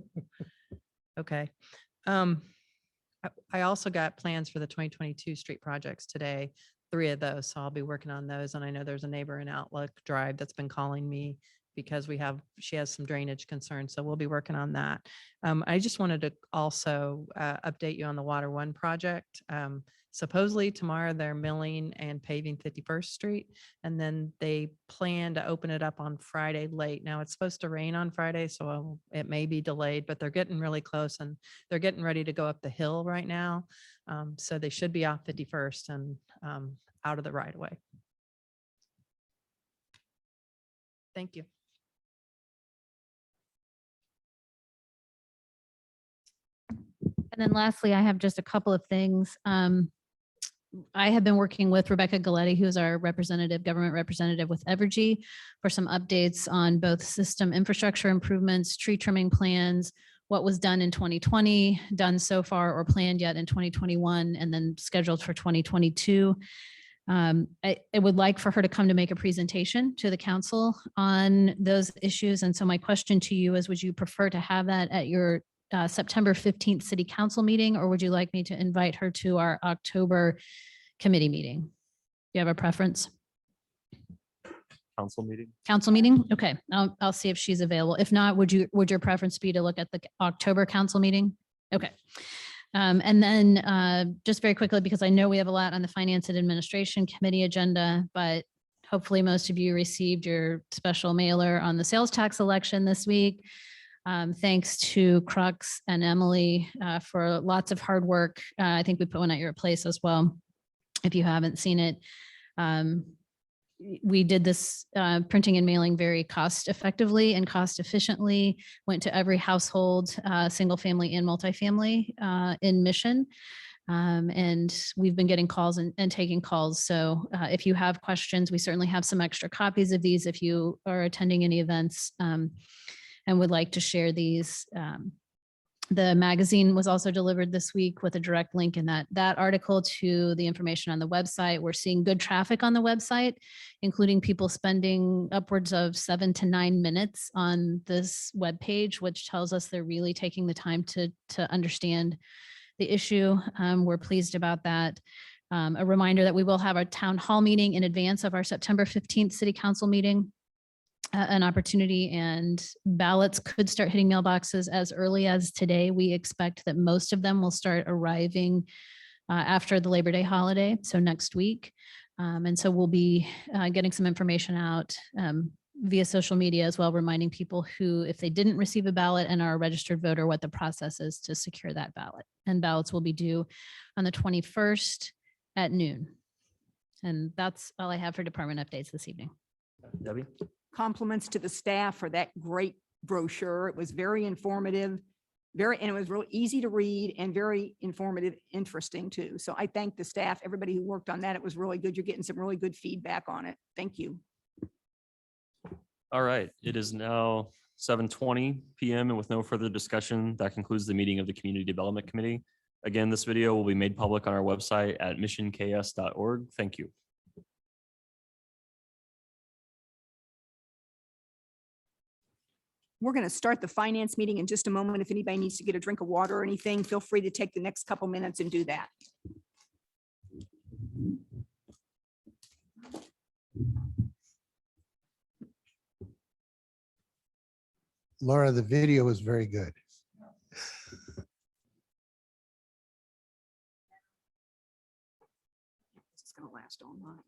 Okay. I also got plans for the 2022 street projects today, 3 of those. So I'll be working on those. And I know there's a neighbor in Outlook Drive that's been calling me because she has some drainage concerns. So we'll be working on that. I just wanted to also update you on the Water One project. Supposedly tomorrow they're milling and paving 51st Street, and then they plan to open it up on Friday late. Now it's supposed to rain on Friday, so it may be delayed, but they're getting really close and they're getting ready to go up the hill right now. So they should be off 51st and out of the right of way. Thank you. And then lastly, I have just a couple of things. I have been working with Rebecca Galletti, who's our government representative with Evergy, for some updates on both system infrastructure improvements, tree trimming plans, what was done in 2020, done so far or planned yet in 2021, and then scheduled for 2022. I would like for her to come to make a presentation to the council on those issues. And so my question to you is, would you prefer to have that at your September 15th city council meeting, or would you like me to invite her to our October committee meeting? Do you have a preference? Council meeting? Council meeting? Okay, I'll see if she's available. If not, would your preference be to look at the October council meeting? Okay. And then just very quickly, because I know we have a lot on the Finance and Administration Committee agenda, but hopefully most of you received your special mailer on the sales tax election this week. Thanks to Crux and Emily for lots of hard work. I think we put one at your place as well, if you haven't seen it. We did this printing and mailing very cost effectively and cost efficiently, went to every household, single family and multifamily in Mission. And we've been getting calls and taking calls. So if you have questions, we certainly have some extra copies of these if you are attending any events and would like to share these. The magazine was also delivered this week with a direct link in that article to the information on the website. We're seeing good traffic on the website, including people spending upwards of 7 to 9 minutes on this webpage, which tells us they're really taking the time to understand the issue. We're pleased about that. A reminder that we will have our town hall meeting in advance of our September 15th city council meeting. An opportunity, and ballots could start hitting mailboxes as early as today. We expect that most of them will start arriving after the Labor Day holiday, so next week. And so we'll be getting some information out via social media as well, reminding people who, if they didn't receive a ballot and are a registered voter, what the process is to secure that ballot. And ballots will be due on the 21st at noon. And that's all I have for department updates this evening. Debbie? Compliments to the staff for that great brochure. It was very informative, and it was really easy to read and very informative, interesting too. So I thank the staff, everybody who worked on that. It was really good. You're getting some really good feedback on it. Thank you. All right, it is now 7:20 p.m. and with no further discussion, that concludes the meeting of the Community Development Committee. Again, this video will be made public on our website at missionks.org. Thank you. We're going to start the finance meeting in just a moment. If anybody needs to get a drink of water or anything, feel free to take the next couple minutes and do that. Laura, the video was very good. going to last all night.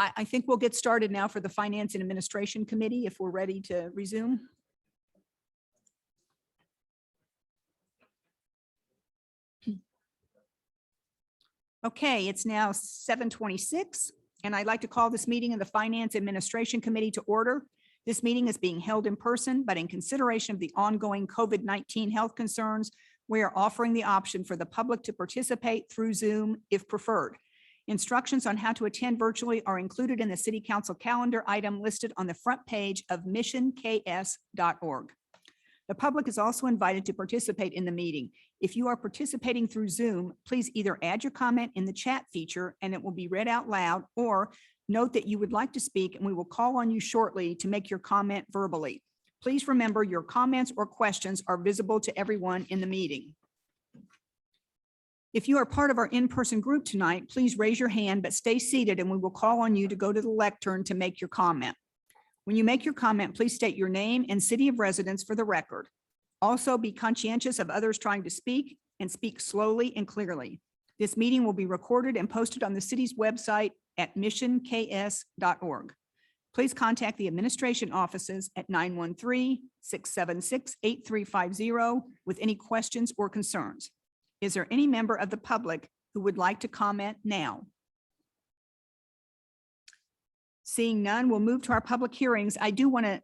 I think we'll get started now for the Finance and Administration Committee if we're ready to resume. Okay, it's now 7:26, and I'd like to call this meeting of the Finance Administration Committee to order. This meeting is being held in person, but in consideration of the ongoing COVID-19 health concerns, we are offering the option for the public to participate through Zoom if preferred. Instructions on how to attend virtually are included in the City Council calendar item listed on the front page of missionks.org. The public is also invited to participate in the meeting. If you are participating through Zoom, please either add your comment in the chat feature and it will be read out loud, or note that you would like to speak and we will call on you shortly to make your comment verbally. Please remember your comments or questions are visible to everyone in the meeting. If you are part of our in-person group tonight, please raise your hand, but stay seated and we will call on you to go to the lectern to make your comment. When you make your comment, please state your name and city of residence for the record. Also, be conscientious of others trying to speak and speak slowly and clearly. This meeting will be recorded and posted on the city's website at missionks.org. please contact the administration offices at 913-676-8350 with any questions or concerns. Is there any member of the public who would like to comment now? Seeing none, we'll move to our public hearings. I do want to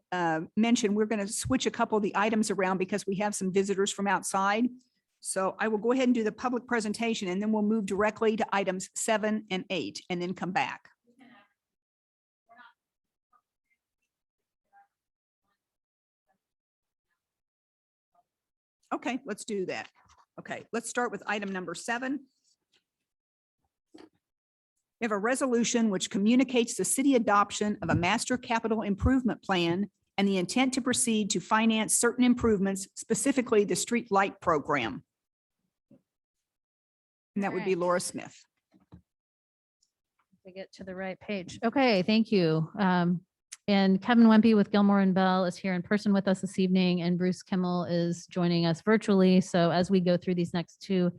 mention, we're going to switch a couple of the items around because we have some visitors from outside. So I will go ahead and do the public presentation, and then we'll move directly to items 7 and 8 and then come back. Okay, let's do that. Okay, let's start with item number 7. We have a resolution which communicates the city adoption of a master capital improvement plan and the intent to proceed to finance certain improvements, specifically the street light program. And that would be Laura Smith. To get to the right page. Okay, thank you. And Kevin Wempe with Gilmore and Bell is here in person with us this evening, and Bruce Kimmel is joining us virtually. So as we go through these next 2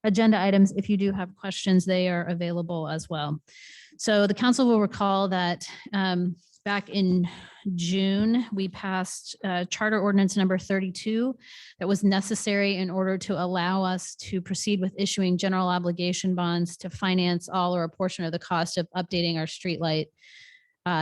agenda items, if you do have questions, they are available as well. So the council will recall that back in June, we passed Charter Ordinance number 32 that was necessary in order to allow us to proceed with issuing general obligation bonds to finance all or a portion of the cost of updating our streetlight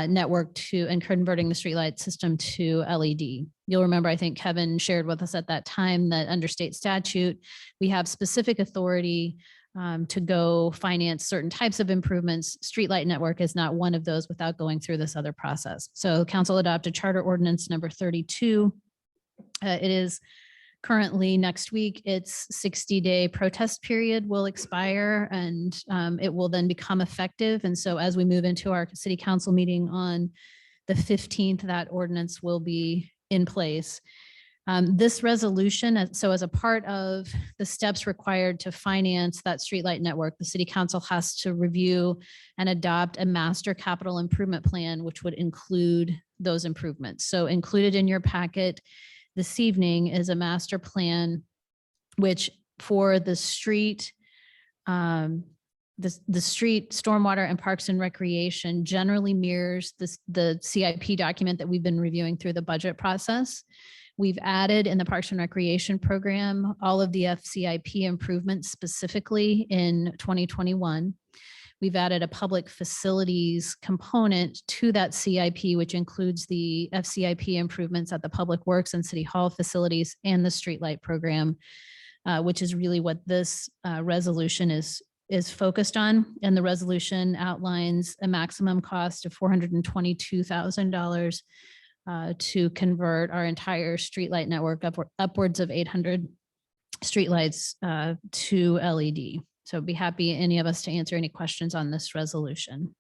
network to and converting the streetlight system to LED. You'll remember, I think Kevin shared with us at that time that under state statute, we have specific authority to go finance certain types of improvements. Streetlight network is not one of those without going through this other process. So council adopted Charter Ordinance number 32. It is currently next week, its 60-day protest period will expire, and it will then become effective. And so as we move into our city council meeting on the 15th, that ordinance will be in place. This resolution, so as a part of the steps required to finance that streetlight network, the city council has to review and adopt a master capital improvement plan, which would include those improvements. So included in your packet this evening is a master plan, which for the street, the street stormwater and parks and recreation generally mirrors the CIP document that we've been reviewing through the budget process. We've added in the Parks and Recreation program all of the FCIP improvements specifically in 2021. We've added a public facilities component to that CIP, which includes the FCIP improvements at the Public Works and City Hall facilities and the streetlight program, which is really what this resolution is focused on. And the resolution outlines a maximum cost of $422,000 to convert our entire streetlight network upwards of 800 streetlights to LED. So be happy, any of us, to answer any questions on this resolution.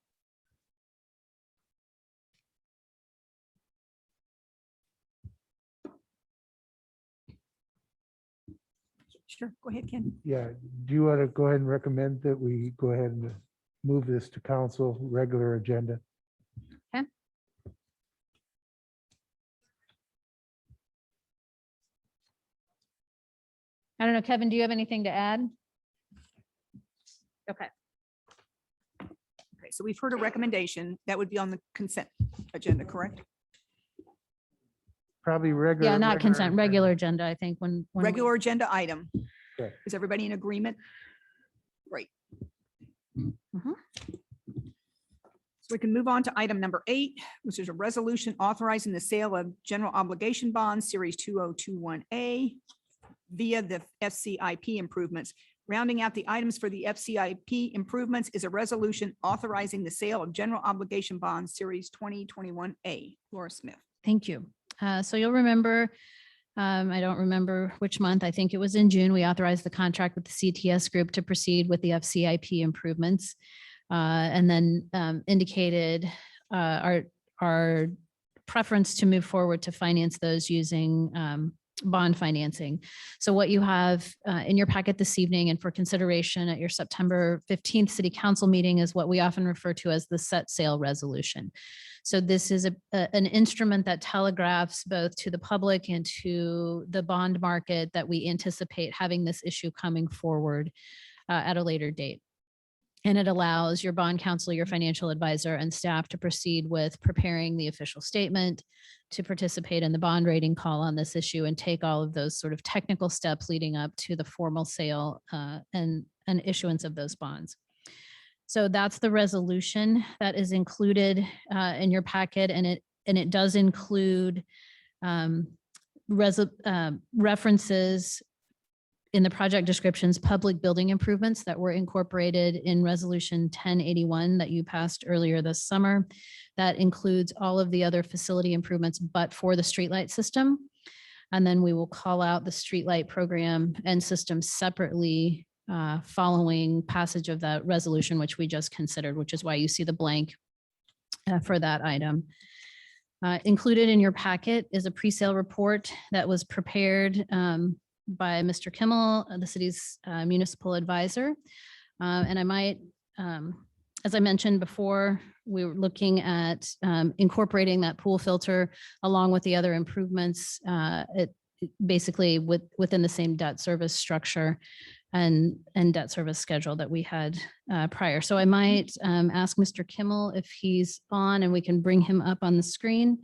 Sure, go ahead, Ken. Yeah, do you want to go ahead and recommend that we go ahead and move this to council regular agenda? Okay. I don't know, Kevin, do you have anything to add? Okay. Okay, so we've heard a recommendation that would be on the consent agenda, correct? Probably regular. Yeah, not consent, agenda. regular agenda, I think when. Regular agenda item. Okay. Is everybody in agreement? Great. Mhm. So we can move on to item number 8, which is a resolution authorizing the sale of general obligation bonds, series 2021A via the FCIP improvements. Rounding out the items for the FCIP improvements is a resolution authorizing the sale of general obligation bonds, series 2021A. Laura Smith. Thank you. So you'll remember, I don't remember which month, I think it was in June, we authorized the contract with the CTS group to proceed with the FCIP improvements, and then indicated our preference to move forward to finance those using bond financing. So what you have in your packet this evening and for consideration at your September 15th city council meeting is what we often refer to as the set sale resolution. So this is an instrument that telegraphs both to the public and to the bond market that we anticipate having this issue coming forward at a later date. And it allows your bond counsel, your financial advisor, and staff to proceed with preparing the official statement, to participate in the bond rating call on this issue, and take all of those sort of technical steps leading up to the formal sale and issuance of those bonds. So that's the resolution that is included in your packet, and it does include references in the project descriptions, public building improvements that were incorporated in Resolution 1081 that you passed earlier this summer. That includes all of the other facility improvements, but for the streetlight system. And then we will call out the streetlight program and system separately following passage of that resolution, which we just considered, which is why you see the blank for that item. Included in your packet is a pre-sale report that was prepared by Mr. Kimmel, the city's municipal advisor. And I might, as I mentioned before, we were looking at incorporating that pool filter along with the other improvements, basically within the same debt service structure and debt service schedule that we had prior. So I might ask Mr. Kimmel if he's on, and we can bring him up on the screen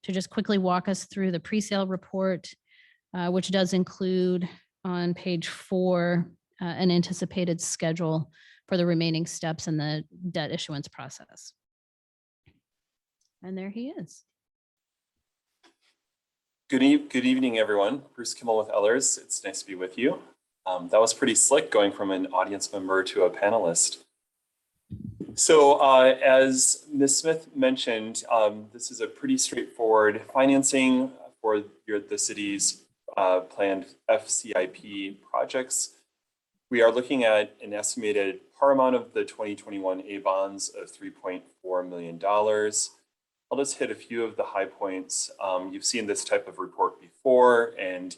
to just quickly walk us through the pre-sale report, which does include on page 4 an anticipated schedule for the remaining steps in the debt issuance process. And there he is. Good evening, everyone. Bruce Kimmel with Ellers. It's nice to be with you. That was pretty slick, going from an audience member to a panelist. So as Ms. Smith mentioned, this is a pretty straightforward financing for the city's planned FCIP projects. We are looking at an estimated par amount of the 2021 A bonds of $3.4 million. I'll just hit a few of the high points. You've seen this type of report before, and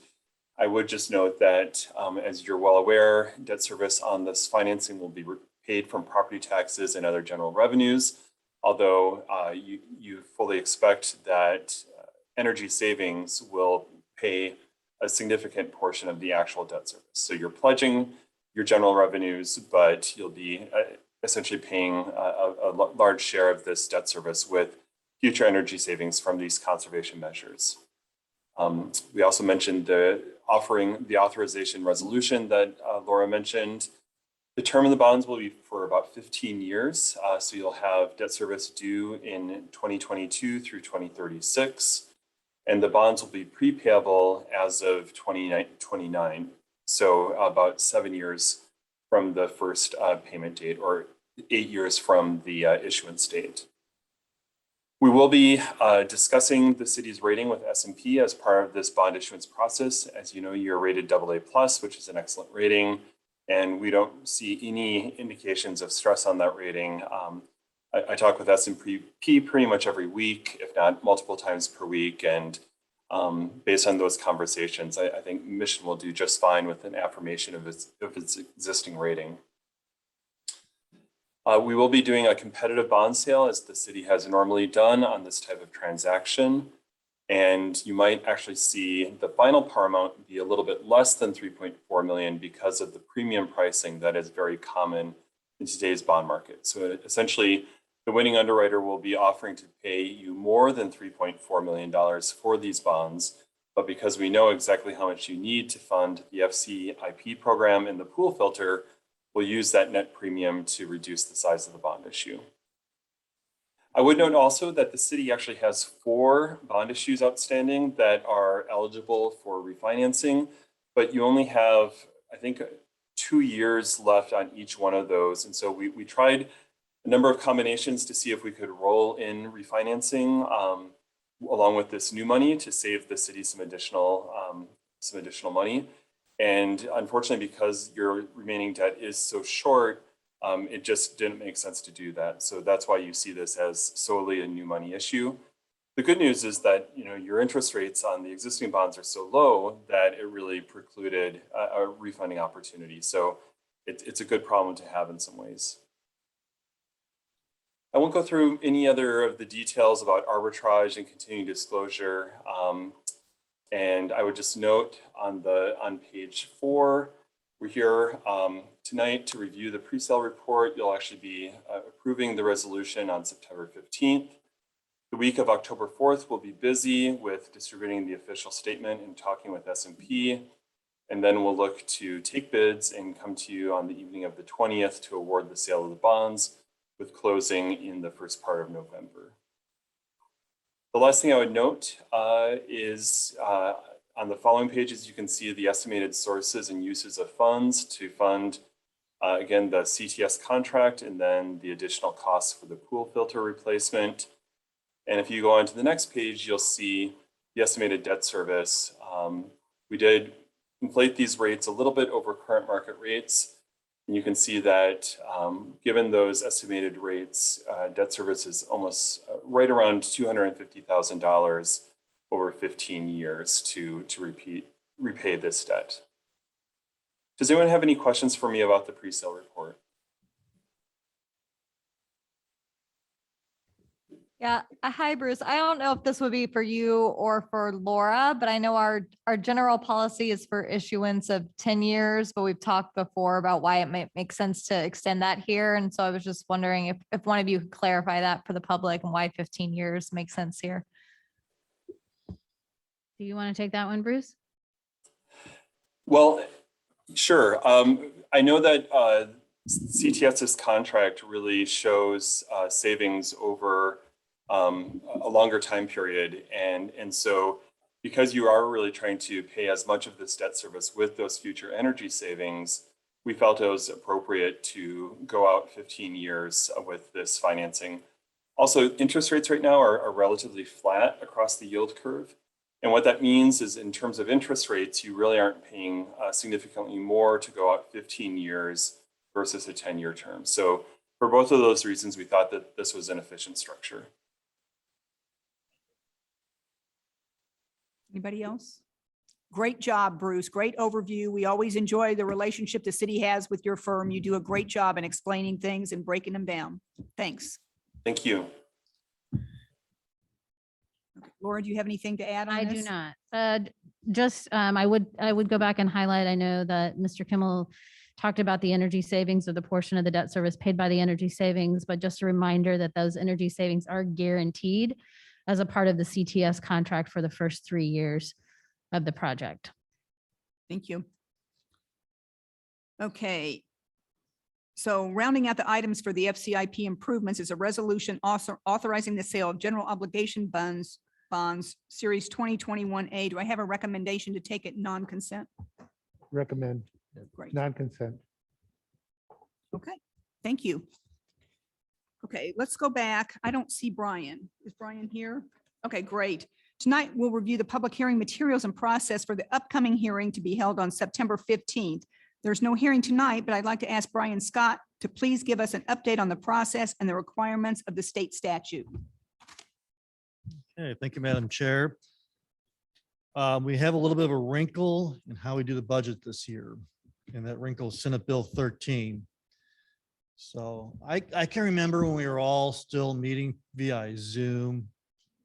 I would just note that as you're well aware, debt service on this financing will be paid from property taxes and other general revenues, although you fully expect that energy savings will pay a significant portion of the actual debt service. So you're pledging your general revenues, but you'll be essentially paying a large share of this debt service with future energy savings from these conservation measures. We also mentioned the authorization resolution that Laura mentioned. The term of the bonds will be for about 15 years. So you'll have debt service due in 2022 through 2036. And the bonds will be prepayable as of 2029. So about 7 years from the first payment date, or 8 years from the issuance date. We will be discussing the city's rating with S&P as part of this bond issuance process. As you know, you're rated AA+, which is an excellent rating, and we don't see any indications of stress on that rating. I talk with S&P pretty much every week, if not multiple times per week, and based on those conversations, I think Mission will do just fine with an affirmation of its existing rating. We will be doing a competitive bond sale, as the city has normally done on this type of transaction. And you might actually see the final par amount be a little bit less than 3.4 million because of the premium pricing that is very common in today's bond market. So essentially, the winning underwriter will be offering to pay you more than $3.4 million for these bonds. But because we know exactly how much you need to fund the FCIP program and the pool filter, we'll use that net premium to reduce the size of the bond issue. I would note also that the city actually has 4 bond issues outstanding that are eligible for refinancing, but you only have, I think, 2 years left on each one of those. And so we tried a number of combinations to see if we could roll in refinancing along with this new money to save the city some additional money. And unfortunately, because your remaining debt is so short, it just didn't make sense to do that. So that's why you see this as solely a new money issue. The good news is that your interest rates on the existing bonds are so low that it really precluded a refunding opportunity. So it's a good problem to have in some ways. I won't go through any other of the details about arbitrage and continuing disclosure. And I would just note on page 4 We're here tonight to review the pre-sale report. You'll actually be approving the resolution on September 15th. The week of October 4th will be busy with distributing the official statement and talking with S&P. And then we'll look to take bids and come to you on the evening of the 20th to award the sale of the bonds, with closing in the first part of November. The last thing I would note is on the following pages, you can see the estimated sources and uses of funds to fund, again, the CTS contract and then the additional costs for the pool filter replacement. And if you go on to the next page, you'll see the estimated debt service. We did inflate these rates a little bit over current market rates. And you can see that given those estimated rates, debt service is almost right around $250,000 over 15 years to repay this debt. Does anyone have any questions for me about the pre-sale report? Yeah, hi, Bruce. I don't know if this would be for you or for Laura, but I know our general policy is for issuance of 10 years, but we've talked before about why it might make sense to extend that here. And so I was just wondering if one of you could clarify that for the public and why 15 years makes sense here. Do you want to take that one, Bruce? Well, sure. I know that CTS's contract really shows savings over a longer time period. And so because you are really trying to pay as much of this debt service with those future energy savings, we felt it was appropriate to go out 15 years with this financing. Also, interest rates right now are relatively flat across the yield curve. And what that means is in terms of interest rates, you really aren't paying significantly more to go out 15 years versus a 10-year term. So for both of those reasons, we thought that this was an efficient structure. Anybody else? Great job, Bruce. Great overview. We always enjoy the relationship the city has with your firm. You do a great job in explaining things and breaking them down. Thanks. Thank you. Laura, do you have anything to add on this? I do not. Just, I would go back and highlight, I know that Mr. Kimmel talked about the energy savings or the portion of the debt service paid by the energy savings, but just a reminder that those energy savings are guaranteed as a part of the CTS contract for the first 3 years of the project. Thank you. Okay. So rounding out the items for the FCIP improvements is a resolution also authorizing the sale of general obligation bonds series 2021A. Do I have a recommendation to take it non-consent? Recommend Great. non-consent. Okay, thank you. Okay, let's go back. I don't see Brian. Is Brian here? Okay, great. Tonight, we'll review the public hearing materials and process for the upcoming hearing to be held on September 15th. There's no hearing tonight, but I'd like to ask Brian Scott to please give us an update on the process and the requirements of the state statute. Okay, thank you, Madam Chair. We have a little bit of a wrinkle in how we do the budget this year, and that wrinkle is Senate Bill 13. So I can remember when we were all still meeting via Zoom,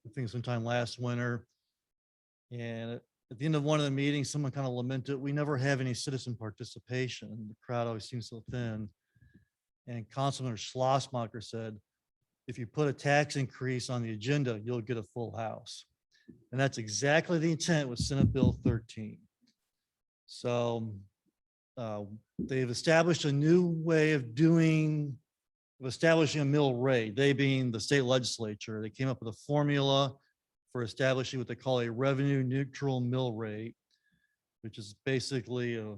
I think sometime last winter. And at the end of one of the meetings, someone kind of lamented, we never have any citizen participation. The crowd always seems so thin. And Councilman Schlossmacher said, if you put a tax increase on the agenda, you'll get a full house. And that's exactly the intent with Senate Bill 13. So they've established a new way of establishing a mill rate, they being the state legislature. They came up with a formula for establishing what they call a revenue neutral mill rate, which is basically a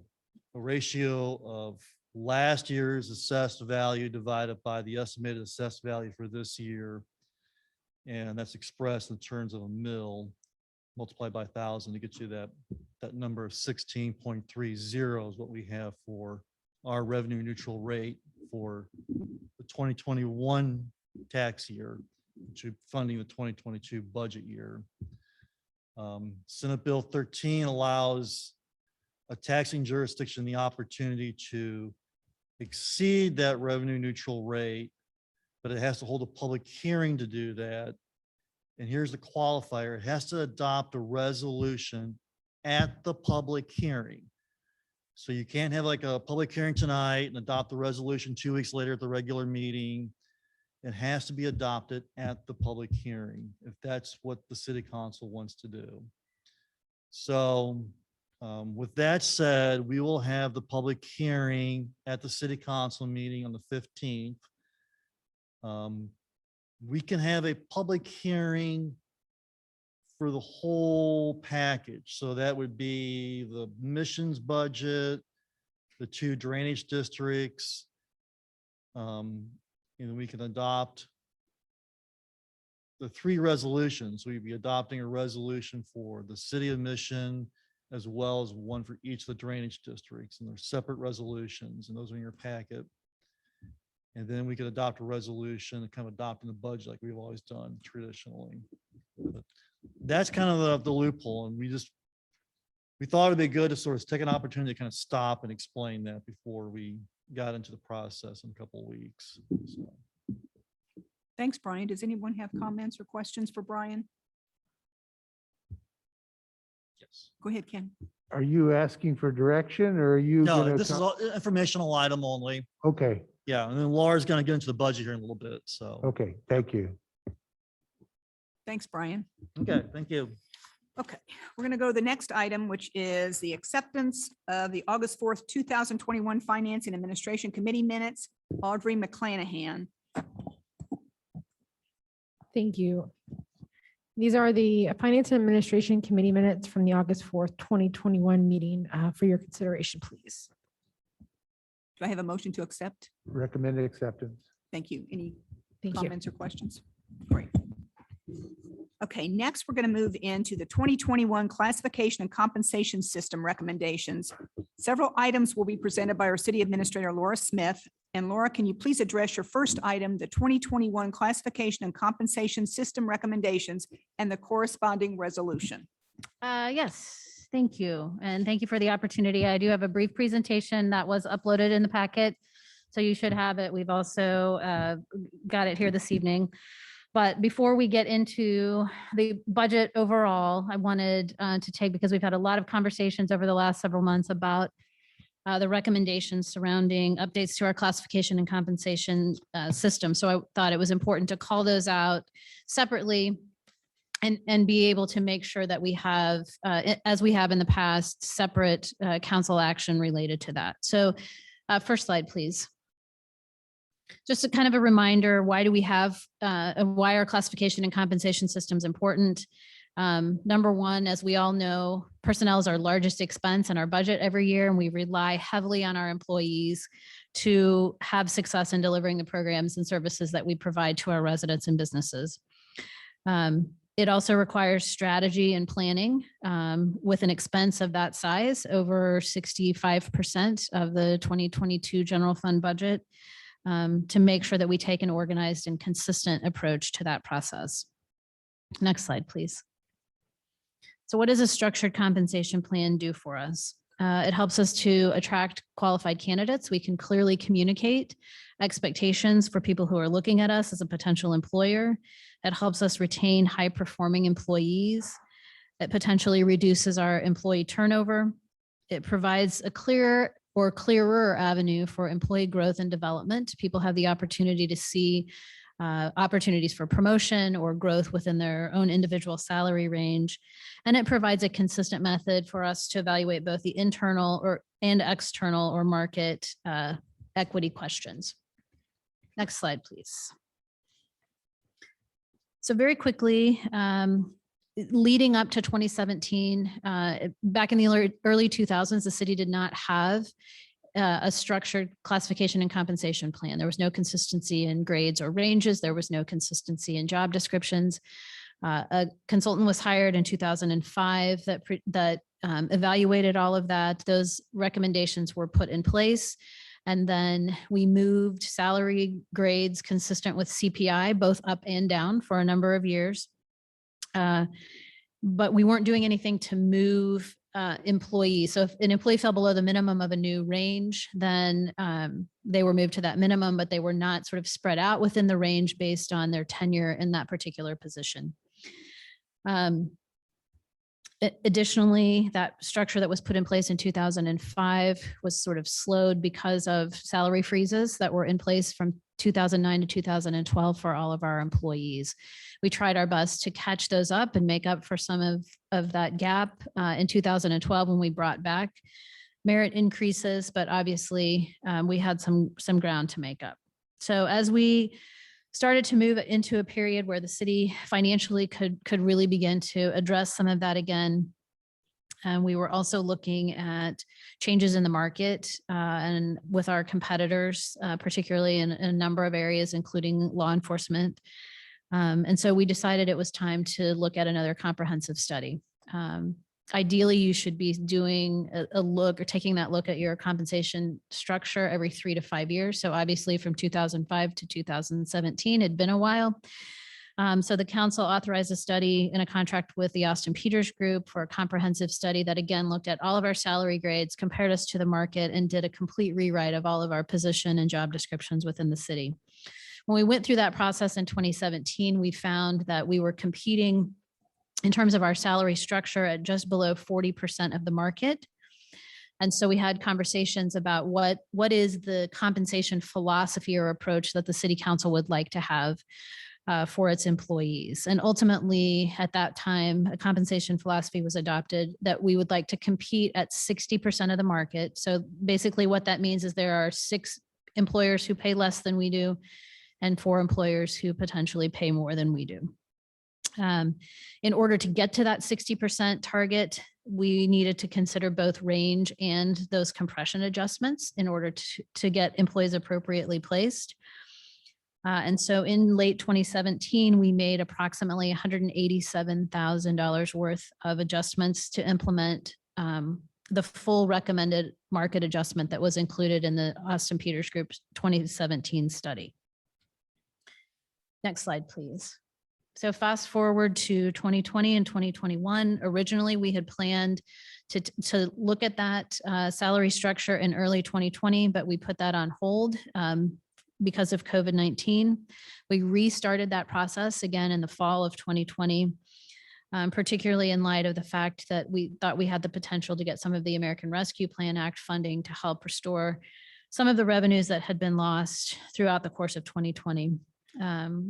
ratio of last year's assessed value divided by the estimated assessed value for this year. And that's expressed in terms of a mill multiplied by 1,000 to get you that number of 16.30 is what we have for our revenue neutral rate for the 2021 tax year, which is funding the 2022 budget year. Senate Bill 13 allows a taxing jurisdiction the opportunity to exceed that revenue neutral rate, but it has to hold a public hearing to do that. And here's the qualifier. It has to adopt a resolution at the public hearing. So you can't have like a public hearing tonight and adopt the resolution 2 weeks later at the regular meeting. It has to be adopted at the public hearing if that's what the city council wants to do. So with that said, we will have the public hearing at the city council meeting on the 15th. We can have a public hearing for the whole package. So that would be the missions budget, the 2 drainage districts. And we can adopt the 3 resolutions. We'd be adopting a resolution for the city of Mission, as well as one for each of the drainage districts, and they're separate resolutions, and those are in your packet. And then we could adopt a resolution, kind of adopting the budget like we've always done traditionally. But that's kind of the loophole, and we thought it'd be good to sort of take an opportunity to kind of stop and explain that before we got into the process in a couple of weeks. So. Thanks, Brian. Does anyone have comments or questions for Brian? Yes. Go ahead, Ken. Are you asking for direction or are you? No, gonna this is co- all informational item only. Okay, Yeah, and then Laura's going to get into the budget here in a little bit. So, okay, thank you. Thanks, Brian. okay, thank you. Okay, we're going to go to the next item, which is the acceptance of the August 4th, 2021 Finance and Administration Committee minutes. Audrey McClanahan. Thank you. These are the Finance and Administration Committee minutes from the August 4th, 2021 meeting for your consideration, please. Do I have a motion to accept? Recommended acceptance. Thank you. Any Thank you. comments or questions? Great. Okay, next, we're going to move into the 2021 Classification and Compensation System recommendations. Several items will be presented by our City Administrator, Laura Smith. And Laura, can you please address your first item, the 2021 Classification and Compensation System recommendations and the corresponding resolution? Yes, thank you. And thank you for the opportunity. I do have a brief presentation that was uploaded in the packet, so you should have it. We've also got it here this evening. But before we get into the budget overall, I wanted to take, because we've had a lot of conversations over the last several months about the recommendations surrounding updates to our classification and compensation system. So I thought it was important to call those out separately and be able to make sure that we have, as we have in the past, separate council action related to that. So first slide, please. Just a kind of a reminder, why do we have, why our classification and compensation system is important? Number one, as we all know, personnel is our largest expense in our budget every year, and we rely heavily on our employees to have success in delivering the programs and services that we provide to our residents and businesses. It also requires strategy and planning with an expense of that size, over 65% of the 2022 general fund budget, to make sure that we take an organized and consistent approach to that process. Next slide, please. So what does a structured compensation plan do for us? It helps us to attract qualified candidates. We can clearly communicate expectations for people who are looking at us as a potential employer. It helps us retain high-performing employees. It potentially reduces our employee turnover. It provides a clear or clearer avenue for employee growth and development. People have the opportunity to see opportunities for promotion or growth within their own individual salary range. And it provides a consistent method for us to evaluate both the internal and external or market equity questions. Next slide, please. So very quickly, leading up to 2017, back in the early 2000s, the city did not have a structured classification and compensation plan. There was no consistency in grades or ranges. There was no consistency in job descriptions. A consultant was hired in 2005 that evaluated all of that. Those recommendations were put in place. And then we moved salary grades consistent with CPI, both up and down, for a number of years. But we weren't doing anything to move employees. So if an employee fell below the minimum of a new range, then they were moved to that minimum, but they were not sort of spread out within the range based on their tenure in that particular position. Additionally, that structure that was put in place in 2005 was sort of slowed because of salary freezes that were in place from 2009 to 2012 for all of our employees. We tried our best to catch those up and make up for some of that gap in 2012 when we brought back merit increases, but obviously we had some ground to make up. So as we started to move into a period where the city financially could really begin to address some of that again. And we were also looking at changes in the market and with our competitors, particularly in a number of areas, including law enforcement. And so we decided it was time to look at another comprehensive study. Ideally, you should be doing a look or taking that look at your compensation structure every 3 to 5 years. So obviously from 2005 to 2017, it'd been a while. So the council authorized a study in a contract with the Austin Peters Group for a comprehensive study that again looked at all of our salary grades, compared us to the market, and did a complete rewrite of all of our position and job descriptions within the city. When we went through that process in 2017, we found that we were competing in terms of our salary structure at just below 40% of the market. And so we had conversations about what is the compensation philosophy or approach that the city council would like to have for its employees. And ultimately, at that time, a compensation philosophy was adopted that we would like to compete at 60% of the market. So basically what that means is there are 6 employers who pay less than we do and 4 employers who potentially pay more than we do. In order to get to that 60% target, we needed to consider both range and those compression adjustments in order to get employees appropriately placed. And so in late 2017, we made approximately $187,000 worth of adjustments to implement the full recommended market adjustment that was included in the Austin Peters Group's 2017 study. Next slide, please. So fast forward to 2020 and 2021. Originally, we had planned to look at that salary structure in early 2020, but we put that on hold because of COVID-19. We restarted that process again in the fall of 2020, particularly in light of the fact that we thought we had the potential to get some of the American Rescue Plan Act funding to help restore some of the revenues that had been lost throughout the course of 2020.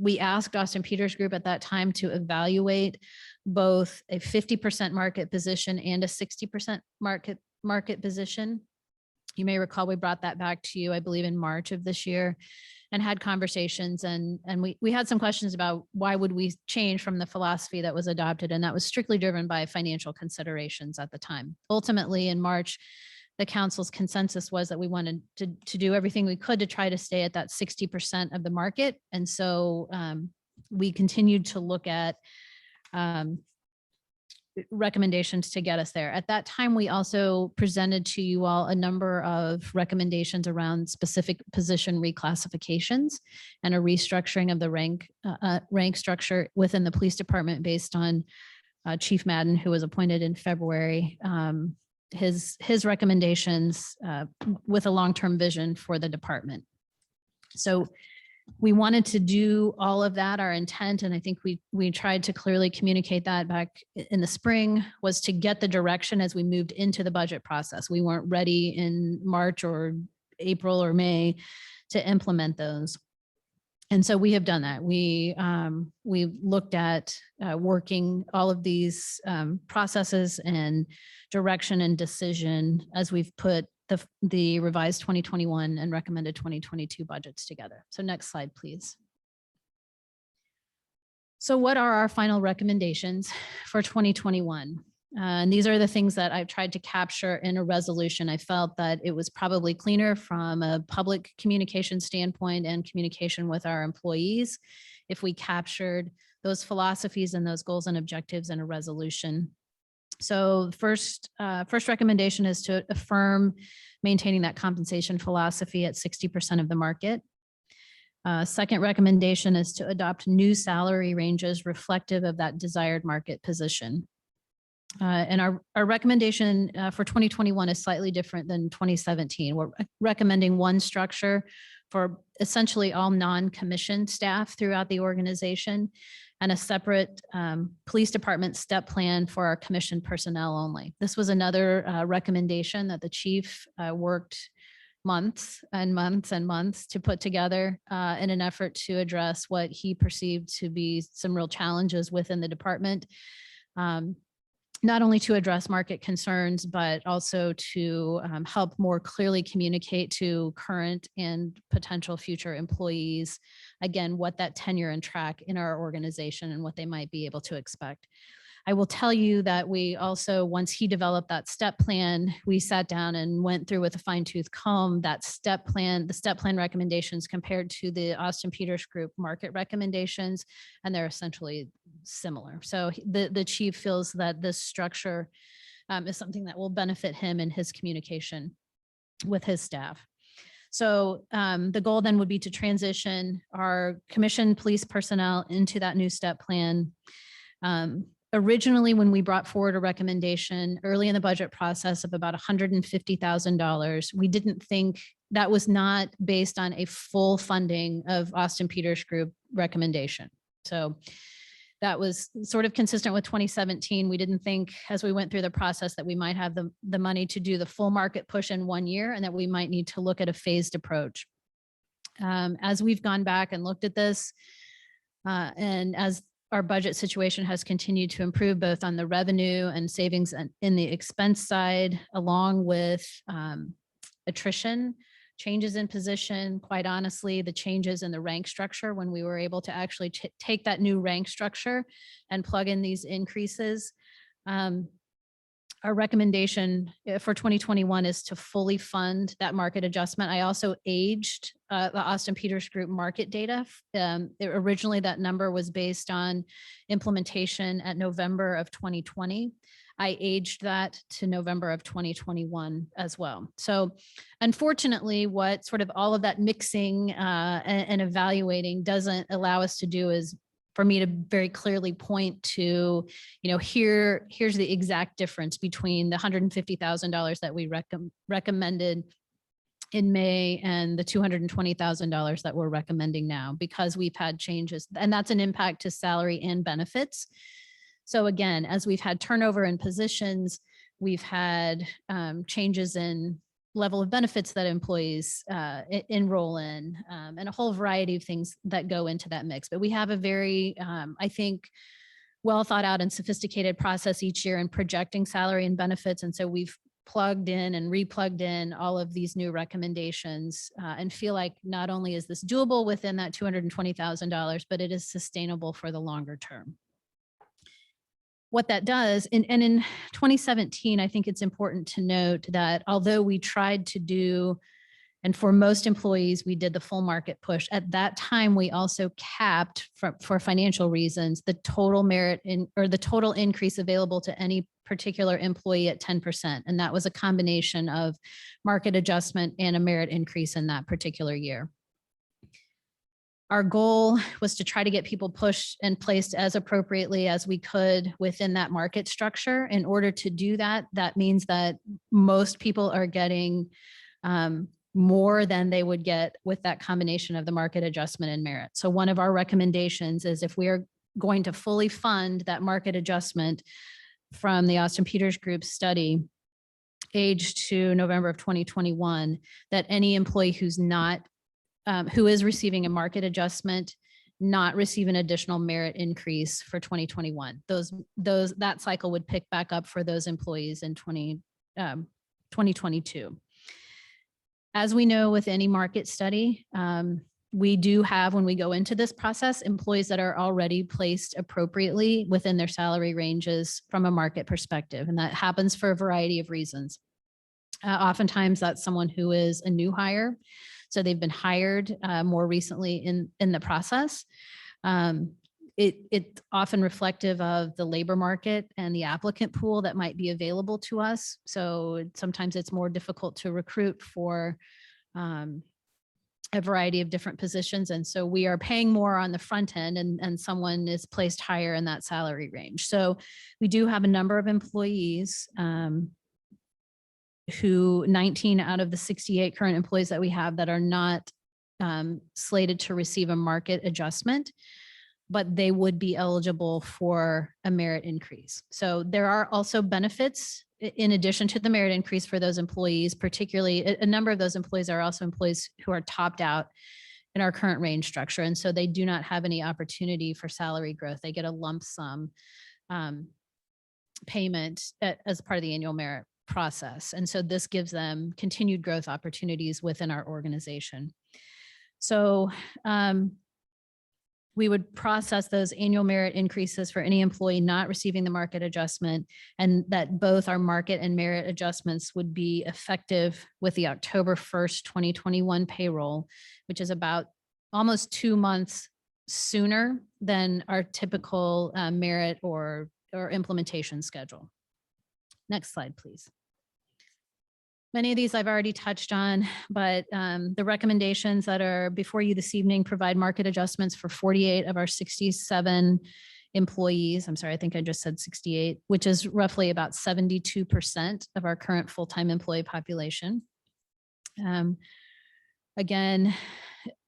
We asked Austin Peters Group at that time to evaluate both a 50% market position and a 60% market position. You may recall we brought that back to you, I believe, in March of this year, and had conversations. And we had some questions about why would we change from the philosophy that was adopted, and that was strictly driven by financial considerations at the time. Ultimately, in March, the council's consensus was that we wanted to do everything we could to try to stay at that 60% of the market. And so we continued to look at recommendations to get us there. At that time, we also presented to you all a number of recommendations around specific position reclassifications and a restructuring of the rank structure within the police department based on Chief Madden, who was appointed in February. His recommendations with a long-term vision for the department. So we wanted to do all of that. Our intent, and I think we tried to clearly communicate that back in the spring, was to get the direction as we moved into the budget process. We weren't ready in March or April or May to implement those. And so we have done that. We've looked at working all of these processes and direction and decision as we've put the revised 2021 and recommended 2022 budgets together. So next slide, please. So what are our final recommendations for 2021? And these are the things that I've tried to capture in a resolution. I felt that it was probably cleaner from a public communication standpoint and communication with our employees if we captured those philosophies and those goals and objectives in a resolution. So first recommendation is to affirm maintaining that compensation philosophy at 60% of the market. Second recommendation is to adopt new salary ranges reflective of that desired market position. And our recommendation for 2021 is slightly different than 2017. We're recommending one structure for essentially all non-commissioned staff throughout the organization. and a separate police department step plan for our commission personnel only. This was another recommendation that the chief worked months and months and months to put together in an effort to address what he perceived to be some real challenges within the department. Not only to address market concerns, but also to help more clearly communicate to current and potential future employees, again, what that tenure and track in our organization and what they might be able to expect. I will tell you that we also, once he developed that step plan, we sat down and went through with a fine tooth comb that step plan, the step plan recommendations compared to the Austin Peters Group market recommendations, and they're essentially similar. So the chief feels that this structure is something that will benefit him in his communication with his staff. So the goal then would be to transition our commission police personnel into that new step plan. Originally, when we brought forward a recommendation early in the budget process of about $150,000, we didn't think that was not based on a full funding of Austin Peters Group recommendation. So that was sort of consistent with 2017. We didn't think as we went through the process that we might have the money to do the full market push in 1 year and that we might need to look at a phased approach. As we've gone back and looked at this, and as our budget situation has continued to improve both on the revenue and savings and in the expense side, along with attrition, changes in position, quite honestly, the changes in the rank structure when we were able to actually take that new rank structure and plug in these increases. Our recommendation for 2021 is to fully fund that market adjustment. I also aged the Austin Peters Group market data. Originally, that number was based on implementation at November of 2020. I aged that to November of 2021 as well. So unfortunately, what sort of all of that mixing and evaluating doesn't allow us to do is for me to very clearly point to, here's the exact difference between the $150,000 that we recommended in May and the $220,000 that we're recommending now, because we've had changes, and that's an impact to salary and benefits. So again, as we've had turnover in positions, we've had changes in level of benefits that employees enroll in, and a whole variety of things that go into that mix. But we have a very, I think, well thought out and sophisticated process each year in projecting salary and benefits. And so we've plugged in and replugged in all of these new recommendations and feel like not only is this doable within that $220,000, but it is sustainable for the longer term. What that does, and in 2017, I think it's important to note that although we tried to do, and for most employees, we did the full market push, at that time, we also capped for financial reasons, the total merit or the total increase available to any particular employee at 10%. And that was a combination of market adjustment and a merit increase in that particular year. Our goal was to try to get people pushed and placed as appropriately as we could within that market structure. In order to do that, that means that most people are getting more than they would get with that combination of the market adjustment and merit. So one of our recommendations is if we are going to fully fund that market adjustment from the Austin Peters Group study, aged to November of 2021, that any employee who's not who is receiving a market adjustment, not receive an additional merit increase for 2021. That cycle would pick back up for those employees in 2022. As we know with any market study, we do have, when we go into this process, employees that are already placed appropriately within their salary ranges from a market perspective. And that happens for a variety of reasons. Oftentimes that's someone who is a new hire. So they've been hired more recently in the process. It's often reflective of the labor market and the applicant pool that might be available to us. So sometimes it's more difficult to recruit for a variety of different positions. And so we are paying more on the front end and someone is placed higher in that salary range. So we do have a number of employees who 19 out of the 68 current employees that we have that are not slated to receive a market adjustment. but they would be eligible for a merit increase. So there are also benefits in addition to the merit increase for those employees, particularly a number of those employees are also employees who are topped out in our current range structure. And so they do not have any opportunity for salary growth. They get a lump sum payment as part of the annual merit process. And so this gives them continued growth opportunities within our organization. So we would process those annual merit increases for any employee not receiving the market adjustment, and that both our market and merit adjustments would be effective with the October 1st, 2021 payroll, which is about almost 2 months sooner than our typical merit or implementation schedule. Next slide, please. Many of these I've already touched on, but the recommendations that are before you this evening provide market adjustments for 48 of our 67 employees. I'm sorry, I think I just said 68, which is roughly about 72% of our current full-time employee population. Again,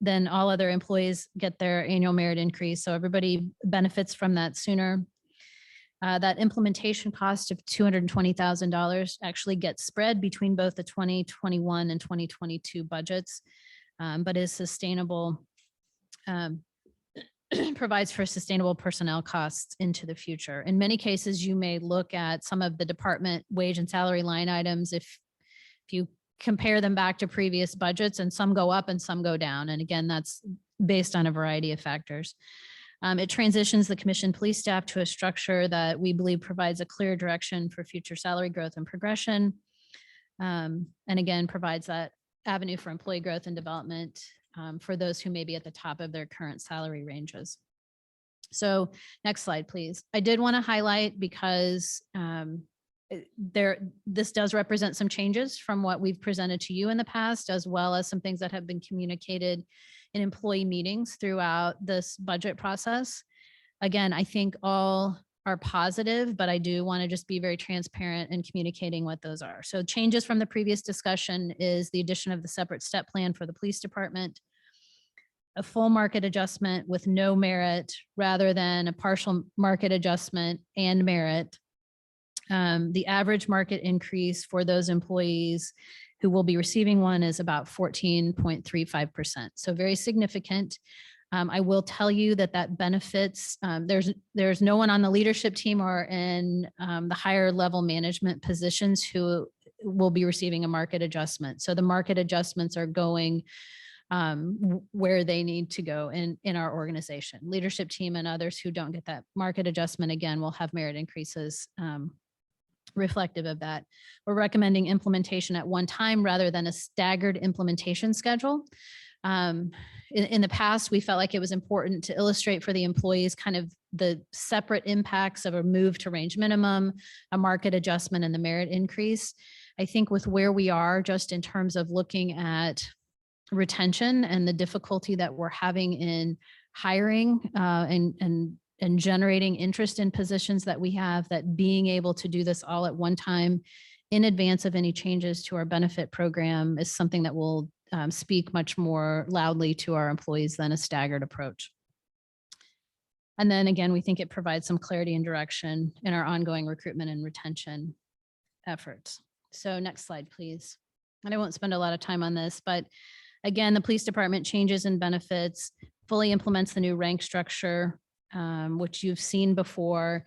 then all other employees get their annual merit increase. So everybody benefits from that sooner. That implementation cost of $220,000 actually gets spread between both the 2021 and 2022 budgets, but is sustainable, provides for sustainable personnel costs into the future. In many cases, you may look at some of the department wage and salary line items if you compare them back to previous budgets, and some go up and some go down. And again, that's based on a variety of factors. It transitions the commission police staff to a structure that we believe provides a clear direction for future salary growth and progression. And again, provides that avenue for employee growth and development for those who may be at the top of their current salary ranges. So next slide, please. I did want to highlight because this does represent some changes from what we've presented to you in the past, as well as some things that have been communicated in employee meetings throughout this budget process. Again, I think all are positive, but I do want to just be very transparent in communicating what those are. So changes from the previous discussion is the addition of the separate step plan for the police department, a full market adjustment with no merit rather than a partial market adjustment and merit. The average market increase for those employees who will be receiving one is about 14.35%. So very significant. I will tell you that benefits, there's no one on the leadership team or in the higher level management positions who will be receiving a market adjustment. So the market adjustments are going where they need to go in our organization. Leadership team and others who don't get that market adjustment, again, will have merit increases reflective of that. We're recommending implementation at one time rather than a staggered implementation schedule. In the past, we felt like it was important to illustrate for the employees kind of the separate impacts of a move to range minimum, a market adjustment, and the merit increase. I think with where we are, just in terms of looking at retention and the difficulty that we're having in hiring and generating interest in positions that we have, that being able to do this all at one time in advance of any changes to our benefit program is something that will speak much more loudly to our employees than a staggered approach. And then again, we think it provides some clarity and direction in our ongoing recruitment and retention efforts. So next slide, please. And I won't spend a lot of time on this, but again, the police department changes in benefits, fully implements the new rank structure, which you've seen before,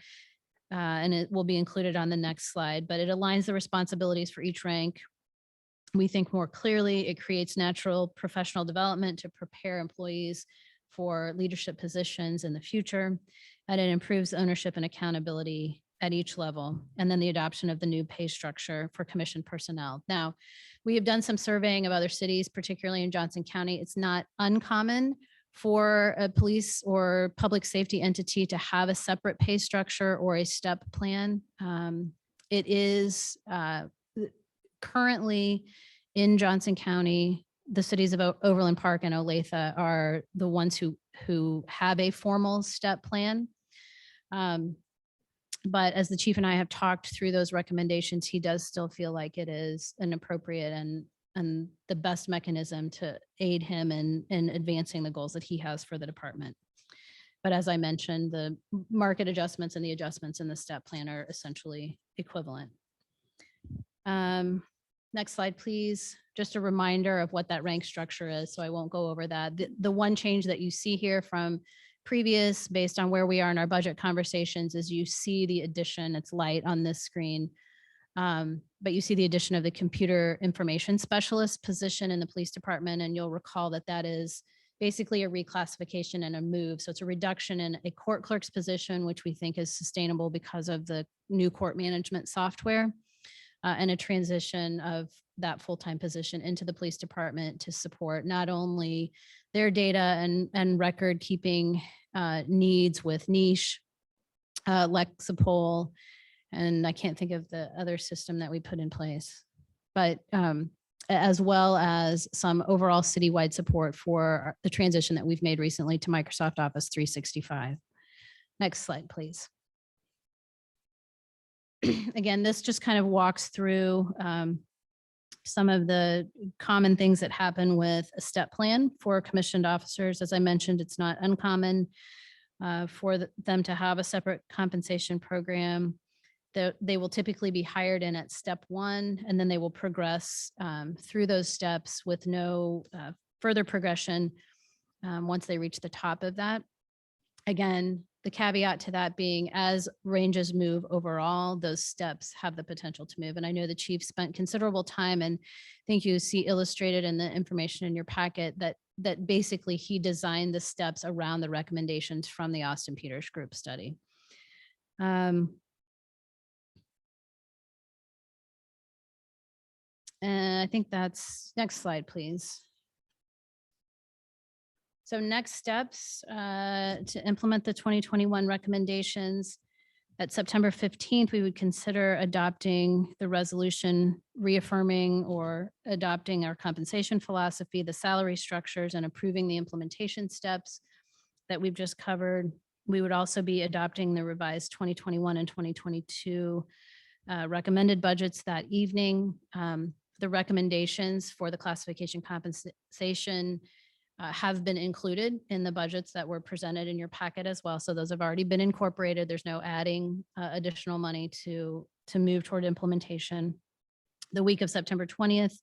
and it will be included on the next slide, but it aligns the responsibilities for each rank. We think more clearly, it creates natural professional development to prepare employees for leadership positions in the future, and it improves ownership and accountability at each level. And then the adoption of the new pay structure for commission personnel. Now, we have done some surveying of other cities, particularly in Johnson County. It's not uncommon for a police or public safety entity to have a separate pay structure or a step plan. It is currently in Johnson County, the cities of Overland Park and Olathe are the ones who have a formal step plan. But as the chief and I have talked through those recommendations, he does still feel like it is an appropriate and the best mechanism to aid him in advancing the goals that he has for the department. But as I mentioned, the market adjustments and the adjustments in the step plan are essentially equivalent. Next slide, please. Just a reminder of what that rank structure is, so I won't go over that. The one change that you see here from previous, based on where we are in our budget conversations, is you see the addition, it's light on this screen, but you see the addition of the computer information specialist position in the police department, and you'll recall that that is basically a reclassification and a move. So it's a reduction in a court clerk's position, which we think is sustainable because of the new court management software, and a transition of that full-time position into the police department to support not only their data and record keeping needs with niche, Lexapol, and I can't think of the other system that we put in place, but as well as some overall citywide support for the transition that we've made recently to Microsoft Office 365. Next slide, please. Again, this just kind of walks through some of the common things that happen with a step plan for commissioned officers. As I mentioned, it's not uncommon for them to have a separate compensation program. They will typically be hired in at step one, and then they will progress through those steps with no further progression once they reach the top of that. Again, the caveat to that being, as ranges move overall, those steps have the potential to move. And I know the chief spent considerable time, and I think you see illustrated in the information in your packet that basically he designed the steps around the recommendations from the Austin Peters Group study. And I think that's, next slide, please. So next steps to implement the 2021 recommendations. At September 15th, we would consider adopting the resolution reaffirming or adopting our compensation philosophy, the salary structures, and approving the implementation steps that we've just covered. We would also be adopting the revised 2021 and 2022 recommended budgets that evening. The recommendations for the classification compensation have been included in the budgets that were presented in your packet as well. So those have already been incorporated. There's no adding additional money to move toward implementation. The week of September 20th,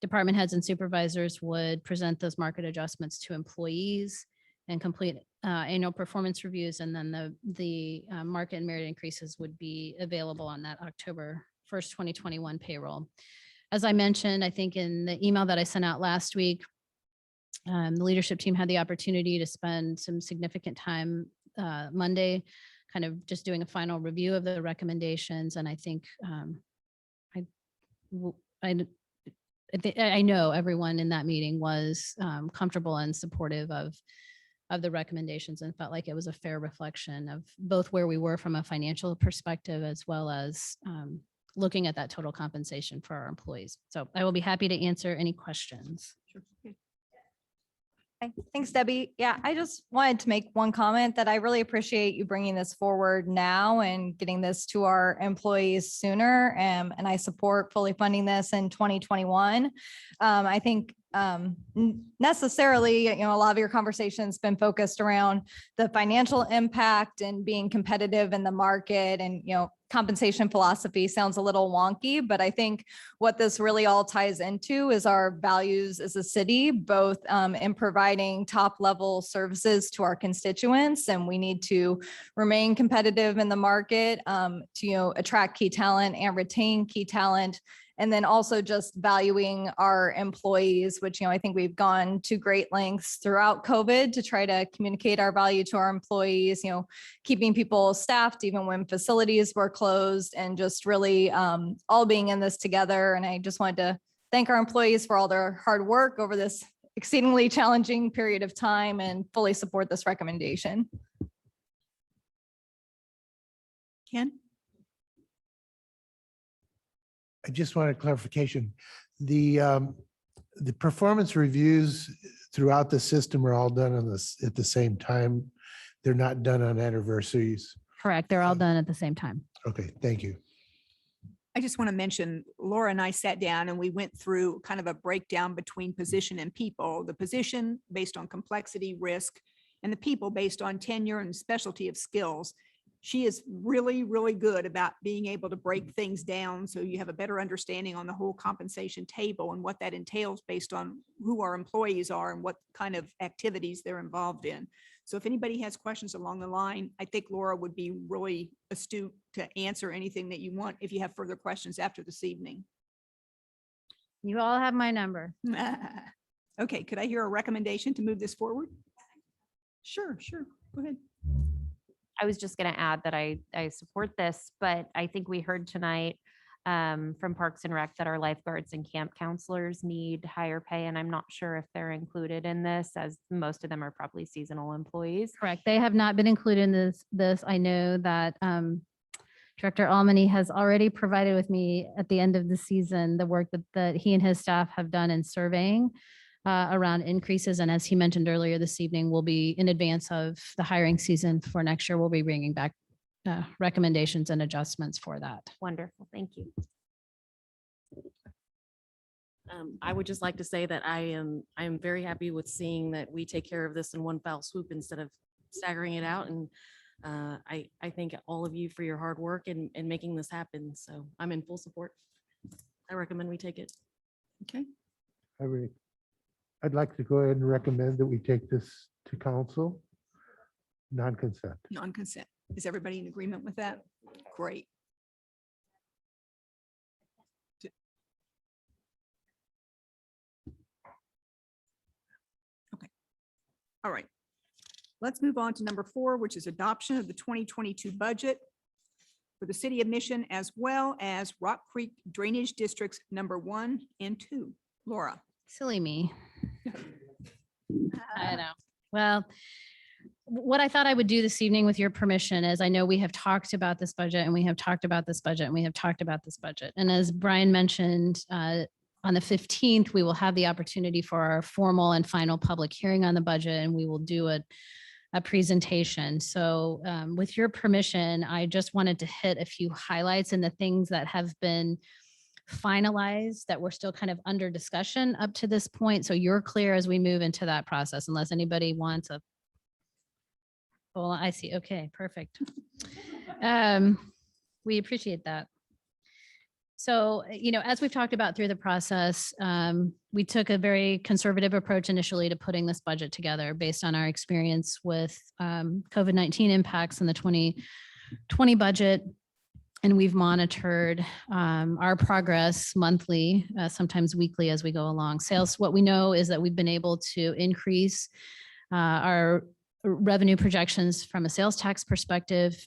department heads and supervisors would present those market adjustments to employees and complete annual performance reviews. And then the market and merit increases would be available on that October 1st, 2021 payroll. As I mentioned, I think in the email that I sent out last week, the leadership team had the opportunity to spend some significant time Monday, kind of just doing a final review of the recommendations. And I think I know everyone in that meeting was comfortable and supportive of the recommendations and felt like it was a fair reflection of both where we were from a financial perspective, as well as looking at that total compensation for our employees. So I will be happy to answer any questions. Sure. Okay. Okay, thanks, Debbie. Yeah, I just wanted to make one comment that I really appreciate you bringing this forward now and getting this to our employees sooner. And I support fully funding this in 2021. I think necessarily, a lot of your conversation's been focused around the financial impact and being competitive in the market, and compensation philosophy sounds a little wonky, but I think what this really all ties into is our values as a city, both in providing top level services to our constituents, and we need to remain competitive in the market to attract key talent and retain key talent. And then also just valuing our employees, which, I think we've gone to great lengths throughout COVID to try to communicate our value to our employees, keeping people staffed even when facilities were closed, and just really all being in this together. And I just wanted to thank our employees for all their hard work over this exceedingly challenging period of time, and fully support this recommendation. Ken? I just want a clarification. The performance reviews throughout the system are all done on this at the same time. They're not done on anniversaries. Correct. They're all done at the same time. Okay, thank you. I just want to mention, Laura and I sat down and we went through kind of a breakdown between position and people. The position based on complexity, risk, and the people based on tenure and specialty of skills. She is really, really good about being able to break things down so you have a better understanding on the whole compensation table and what that entails based on who our employees are and what kind of activities they're involved in. So if anybody has questions along the line, I think Laura would be really astute to answer anything that you want if you have further questions after this evening. You all have my number. Okay, could I hear a recommendation to move this forward? Sure, go ahead. I was just going to add that I support this, but I think we heard tonight from Parks and Rec that our lifeguards and camp counselors need higher pay, and I'm not sure if they're included in this, as most of them are probably seasonal employees. Correct. They have not been included in this. I know that Director Almany has already provided with me at the end of the season, the work that he and his staff have done in surveying around increases. And as he mentioned earlier this evening, we'll be in advance of the hiring season for next year. We'll be bringing back recommendations and adjustments for that. Wonderful. Thank you. I would just like to say that I am very happy with seeing that we take care of this in one foul swoop instead of staggering it out. And I thank all of you for your hard work in making this happen. So I'm in full support. I recommend we take it. Okay. I'd like to go ahead and recommend that we take this to council. Non-consent. Non-consent. Is everybody in agreement with that? Great. Okay. All right. Let's move on to number 4, which is adoption of the 2022 budget for the city of Mission, as well as Rock Creek Drainage Districts number 1 and 2. Laura. Silly me. I know. Well, what I thought I would do this evening with your permission is, I know we have talked about this budget and we have talked about this budget and we have talked about this budget. And as Brian mentioned, on the 15th, we will have the opportunity for our formal and final public hearing on the budget, and we will do a presentation. So with your permission, I just wanted to hit a few highlights and the things that have been finalized that we're still kind of under discussion up to this point. So you're clear as we move into that process, unless anybody wants a. Well, I see. Okay, perfect. We appreciate that. So, as we've talked about through the process, we took a very conservative approach initially to putting this budget together based on our experience with COVID-19 impacts in the 2020 budget. And we've monitored our progress monthly, sometimes weekly as we go along. Sales, what we know is that we've been able to increase our revenue projections from a sales tax perspective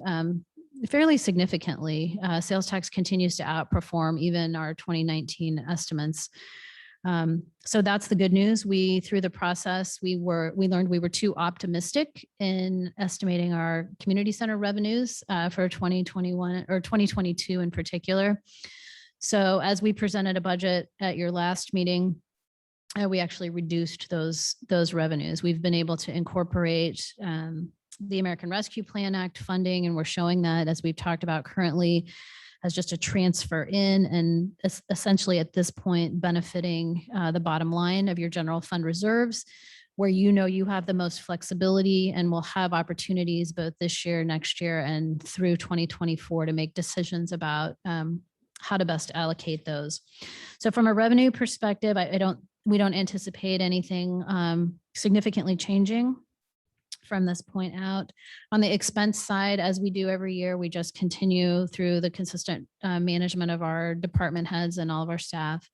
fairly significantly. Sales tax continues to outperform even our 2019 estimates. So that's the good news. Through the process, we learned we were too optimistic in estimating our community center revenues for 2021 or 2022 in particular. So as we presented a budget at your last meeting, we actually reduced those revenues. We've been able to incorporate the American Rescue Plan Act funding, and we're showing that, as we've talked about currently, as just a transfer in, and essentially at this point benefiting the bottom line of your general fund reserves, where you have the most flexibility and will have opportunities both this year, next year, and through 2024 to make decisions about how to best allocate those. So from a revenue perspective, we don't anticipate anything significantly changing from this point out. On the expense side, as we do every year, we just continue through the consistent management of our department heads and all of our staff.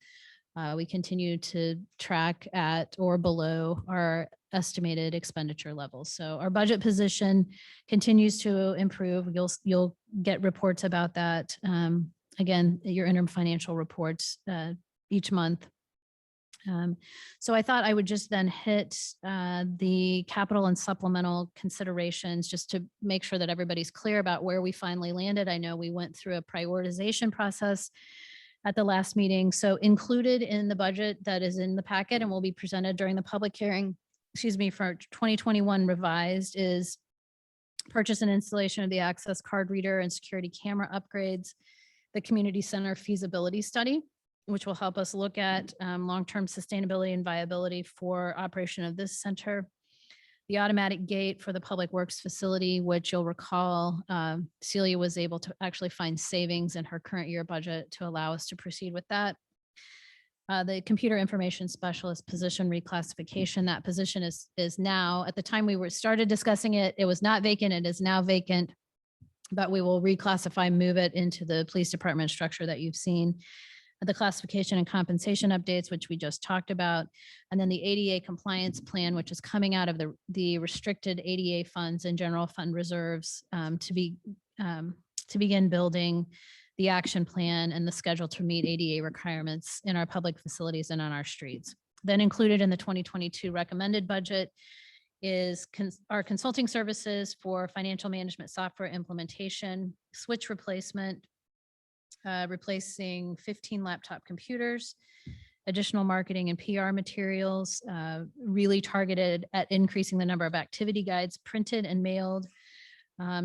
We continue to track at or below our estimated expenditure levels. So our budget position continues to improve. You'll get reports about that. Again, your interim financial reports each month. So I thought I would just then hit the capital and supplemental considerations just to make sure that everybody's clear about where we finally landed. I know we went through a prioritization process at the last meeting. So included in the budget that is in the packet and will be presented during the public hearing, for 2021 revised, is purchase and installation of the access card reader and security camera upgrades, the community center feasibility study, which will help us look at long-term sustainability and viability for operation of this center. The automatic gate for the Public Works facility, which you'll recall, Celia was able to actually find savings in her current year budget to allow us to proceed with that. The computer information specialist position reclassification, that position is now, at the time we started discussing it, it was not vacant, it is now vacant, but we will reclassify, move it into the police department structure that you've seen. The classification and compensation updates, which we just talked about, and then the ADA compliance plan, which is coming out of the restricted ADA funds and general fund reserves to begin building the action plan and the schedule to meet ADA requirements in our public facilities and on our streets. Then included in the 2022 recommended budget is our consulting services for financial management software implementation, switch replacement, replacing 15 laptop computers, additional marketing and PR materials, really targeted at increasing the number of activity guides printed and mailed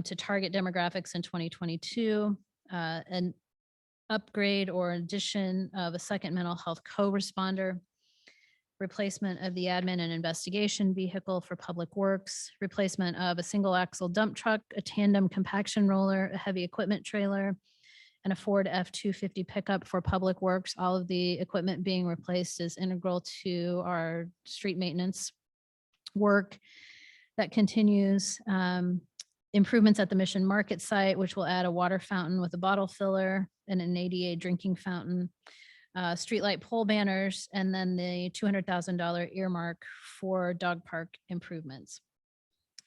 to target demographics in 2022, an upgrade or addition of a second mental health co-responder, replacement of the admin and investigation vehicle for Public Works, replacement of a single axle dump truck, a tandem compaction roller, a heavy equipment trailer, and a Ford F-250 pickup for Public Works. All of the equipment being replaced is integral to our street maintenance work that continues. Improvements at the Mission Market site, which will add a water fountain with a bottle filler and an ADA drinking fountain, streetlight pole banners, and then the $200,000 earmark for dog park improvements.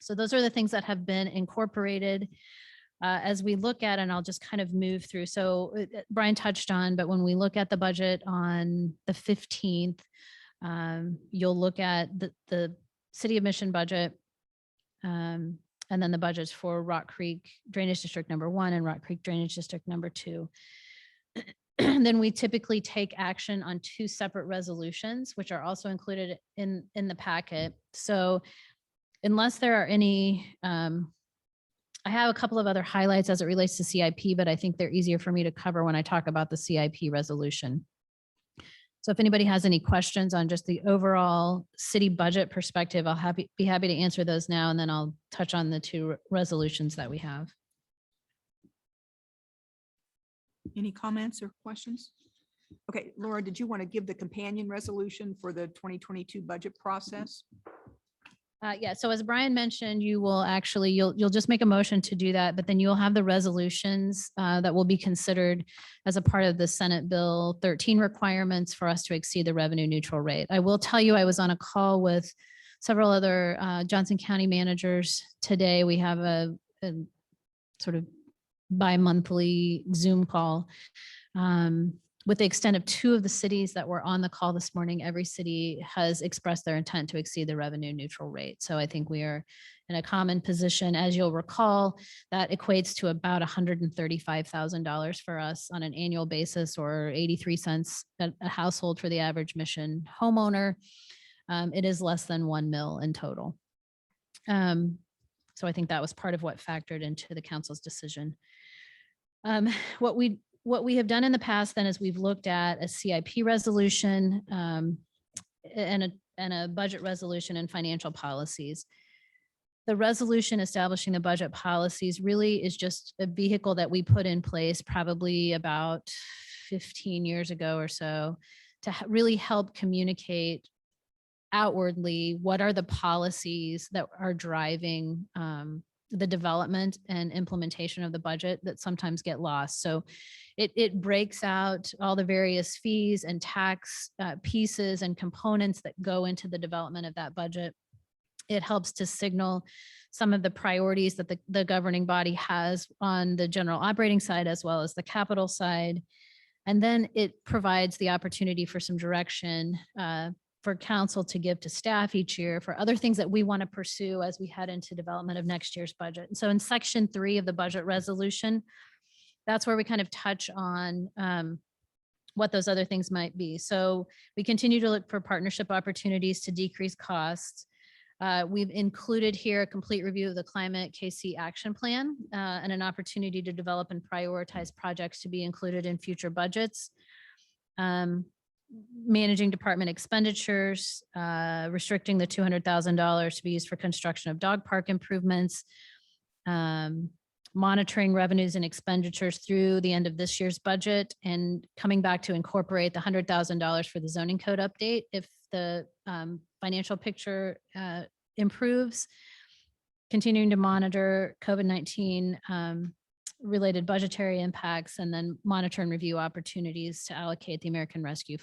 So those are the things that have been incorporated. As we look at, and I'll just kind of move through. So Brian touched on, but when we look at the budget on the 15th, you'll look at the City of Mission budget, and then the budgets for Rock Creek Drainage District number 1 and Rock Creek Drainage District number 2. Then we typically take action on 2 separate resolutions, which are also included in the packet. So unless there are any, I have a couple of other highlights as it relates to CIP, but I think they're easier for me to cover when I talk about the CIP resolution. So if anybody has any questions on just the overall city budget perspective, I'll be happy to answer those now, and then I'll touch on the 2 resolutions that we have. Any comments or questions? Okay, Laura, did you want to give the companion resolution for the 2022 budget process? Yeah, so as Brian mentioned, you will actually, you'll just make a motion to do that, but then you'll have the resolutions that will be considered as a part of the Senate Bill 13 requirements for us to exceed the revenue neutral rate. I will tell you, I was on a call with several other Johnson County managers today. We have a sort of bi-monthly Zoom call. With the extent of 2 of the cities that were on the call this morning, every city has expressed their intent to exceed the revenue neutral rate. So I think we are in a common position. As you'll recall, that equates to about $135,000 for us on an annual basis, or 83 cents a household for the average Mission homeowner. It is less than 1 mil in total. So I think that was part of what factored into the council's decision. What we have done in the past then is we've looked at a CIP resolution and a budget resolution and financial policies. The resolution establishing the budget policies really is just a vehicle that we put in place probably about 15 years ago or so to really help communicate outwardly what are the policies that are driving the development and implementation of the budget that sometimes get lost. So it breaks out all the various fees and tax pieces and components that go into the development of that budget. It helps to signal some of the priorities that the governing body has on the general operating side as well as the capital side. And then it provides the opportunity for some direction for council to give to staff each year for other things that we want to pursue as we head into development of next year's budget. And so in section 3 of the budget resolution, that's where we kind of touch on what those other things might be. So we continue to look for partnership opportunities to decrease costs. We've included here a complete review of the Climate KC Action Plan and an opportunity to develop and prioritize projects to be included in future budgets. managing department expenditures, restricting the $200,000 to be used for construction of dog park improvements, monitoring revenues and expenditures through the end of this year's budget, and coming back to incorporate the $100,000 for the zoning code update if the financial picture improves, continuing to monitor COVID-19 related budgetary impacts, and then monitor and review opportunities to allocate the American Rescue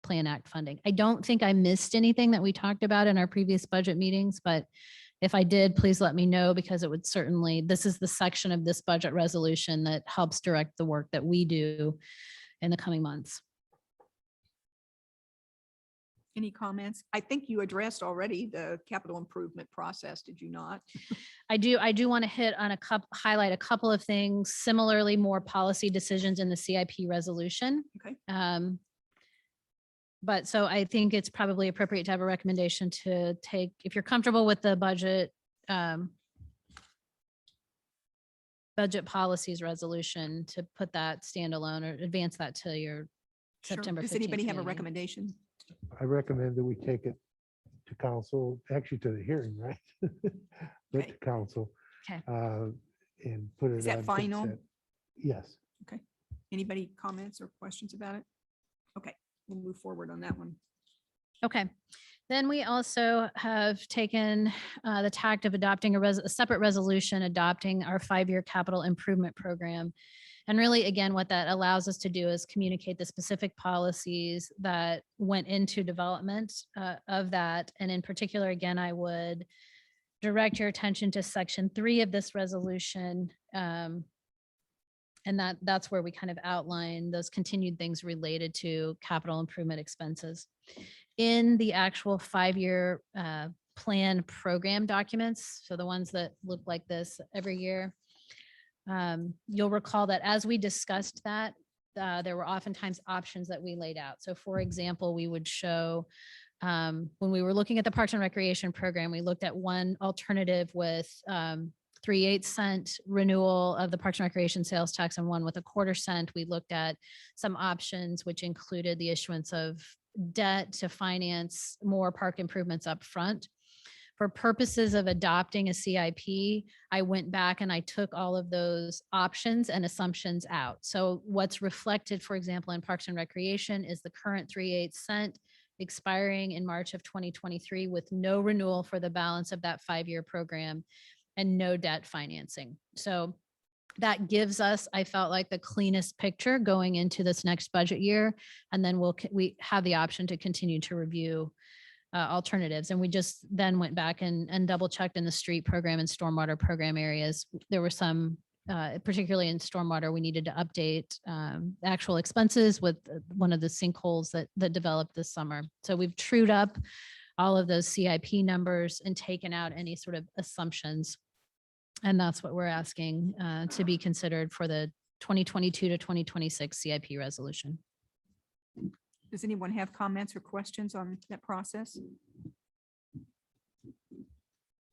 Plan Act funding. I don't think I missed anything that we talked about in our previous budget meetings, but if I did, please let me know, because it would certainly, this is the section of this budget resolution that helps direct the work that we do in the coming months. Any comments? I think you addressed already the capital improvement process, did you not? I do want to hit on highlight a couple of things, similarly more policy decisions in the CIP resolution. Okay. But so I think it's probably appropriate to have a recommendation to take, if you're comfortable with the budget policies resolution, to put that standalone or advance that to your Sure. September 15th. Does anybody have a meeting. recommendation? I recommend that we take it to council, actually to the hearing, right? But Okay. to council. Okay. And put it. Is that on final? consent. Yes. Okay. Anybody comments or questions about it? Okay, we'll move forward on that one. Okay. Then we also have taken the tact of adopting a separate resolution, adopting our 5-year capital improvement program. And really, again, what that allows us to do is communicate the specific policies that went into development of that. And in particular, again, I would direct your attention to section 3 of this resolution. And that's where we kind of outline those continued things related to capital improvement expenses. In the actual 5-year plan program documents, so the ones that look like this every year, you'll recall that as we discussed that, there were oftentimes options that we laid out. So for example, we would show, when we were looking at the Parks and Recreation program, we looked at one alternative with 3/8 cent renewal of the Parks and Recreation sales tax and one with a 1/4 cent. We looked at some options which included the issuance of debt to finance more park improvements up front. For purposes of adopting a CIP, I went back and I took all of those options and assumptions out. So what's reflected, for example, in Parks and Recreation is the current 3/8 cent expiring in March of 2023 with no renewal for the balance of that 5-year program and no debt financing. So that gives us, I felt like, the cleanest picture going into this next budget year. And then we have the option to continue to review alternatives. And we just then went back and double checked in the street program and stormwater program areas. There were some, particularly in stormwater, we needed to update actual expenses with one of the sinkholes that developed this summer. So we've trued up all of those CIP numbers and taken out any sort of assumptions. And that's what we're asking to be considered for the 2022 to 2026 CIP resolution. Does anyone have comments or questions on that process? Do you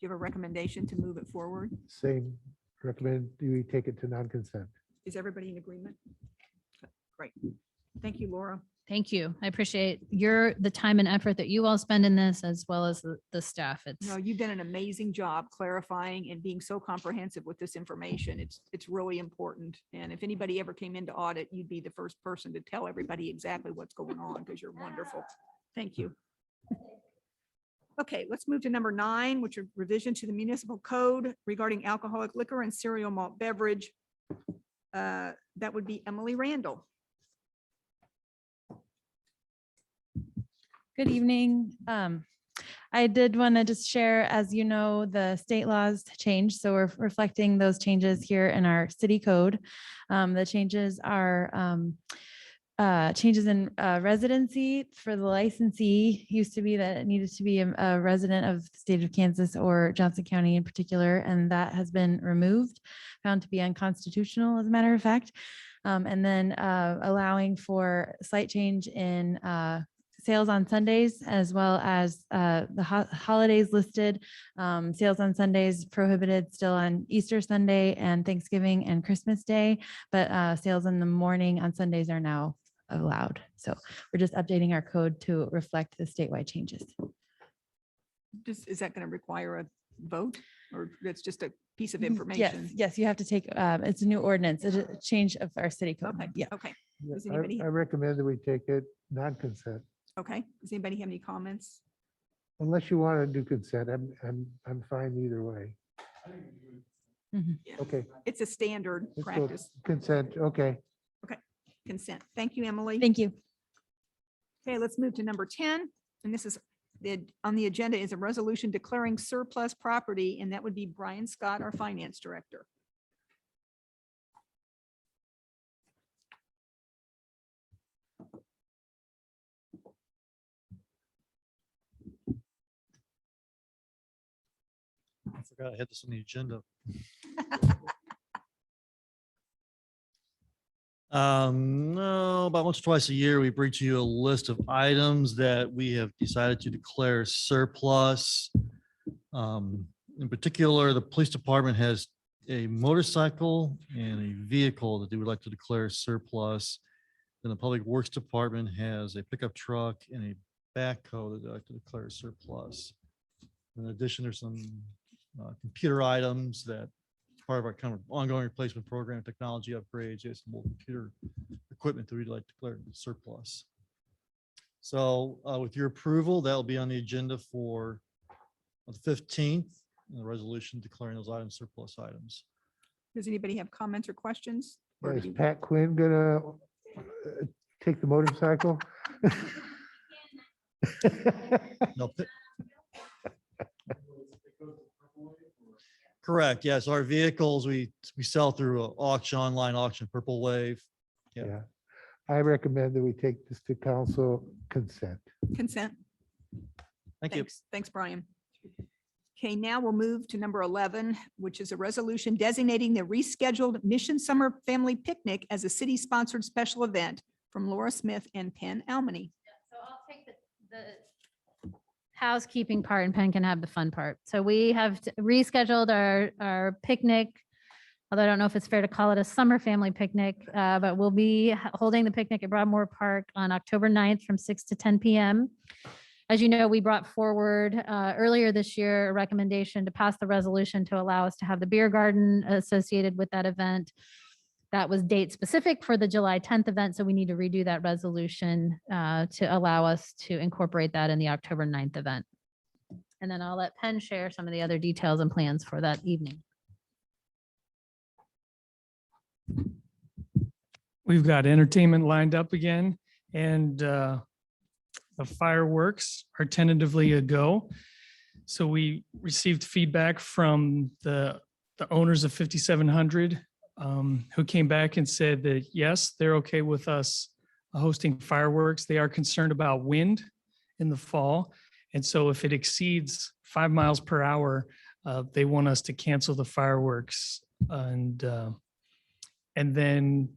have a recommendation to move it forward? Same, recommend we take it to non-consent. Is everybody in agreement? Great. Thank you, Laura. Thank you. I appreciate the time and effort that you all spend in this, as well as the staff. No, you've done an amazing job clarifying and being so comprehensive with this information. It's really important. And if anybody ever came into audit, you'd be the first person to tell everybody exactly what's going on, because you're wonderful. Thank you. Okay, let's move to number 9, which are revision to the municipal code regarding alcoholic liquor and cereal malt beverage. That would be Emily Randall. Good evening. I did want to just share, as you know, the state laws changed. So we're reflecting those changes here in our city code. The changes are changes in residency for the licensee. Used to be that it needed to be a resident of the state of Kansas or Johnson County in particular, and that has been removed, found to be unconstitutional, as a matter of fact. And then allowing for slight change in sales on Sundays, as well as the holidays listed. Sales on Sundays prohibited still on Easter Sunday and Thanksgiving and Christmas Day, but sales in the morning on Sundays are now allowed. So we're just updating our code to reflect the statewide changes. Is that going to require a vote or that's just a piece of Yes, information? yes, you have to take, it's a new ordinance, it's a change of our city code. Okay, Yeah. okay. Yeah, Does anybody, I recommend that we take it non-consent, okay. Does anybody have any comments? unless you want to do consent. I'm fine either way. Mhm. Yeah. Okay. It's a standard let's go practice. Consent, okay. Consent. Thank you, Emily. Thank you. Okay, let's move to number 10. And this is on the agenda is a resolution declaring surplus property, and that would be Brian Scott, our finance director. I forgot I had this on the agenda. No, about once or twice a year, we bring to you a list of items that we have decided to declare surplus. In particular, the police department has a motorcycle and a vehicle that they would like to declare surplus. Then the public works department has a pickup truck and a backhoe that they like to declare surplus. In addition, there's some computer items that part of our kind of ongoing replacement program, technology upgrades, yes, some more computer equipment that we'd like to declare surplus. So with your approval, that'll be on the agenda for the 15th, the resolution declaring those items surplus items. Does anybody have comments or questions? Or Is do you- Pat Quinn gonna take the motorcycle? No, correct. Yes, our vehicles, we sell through an auction, online auction, Purple Wave. Yeah. Yeah. I recommend that we take this to council consent. Consent. Thank you. Thanks, Brian. Okay, now we'll move to number 11, which is a resolution designating the rescheduled Mission Summer Family Picnic as a city-sponsored special event from Laura Smith and Penn Almany. So I'll take the housekeeping part and Penn can have the fun part. So we have rescheduled our picnic, although I don't know if it's fair to call it a summer family picnic, but we'll be holding the picnic at Broadmoor Park on October 9th from 6 to 10 p.m. As you know, we brought forward earlier this year a recommendation to pass the resolution to allow us to have the beer garden associated with that event. That was date specific for the July 10th event, so we need to redo that resolution to allow us to incorporate that in the October 9th event. And then I'll let Penn share some of the other details and plans for that evening. We've got entertainment lined up again, and the fireworks are tentatively a go. So we received feedback from the owners of 5700 who came back and said that, yes, they're okay with us hosting fireworks. They are concerned about wind in the fall. And so if it exceeds 5 miles per hour, they want us to cancel the fireworks. And then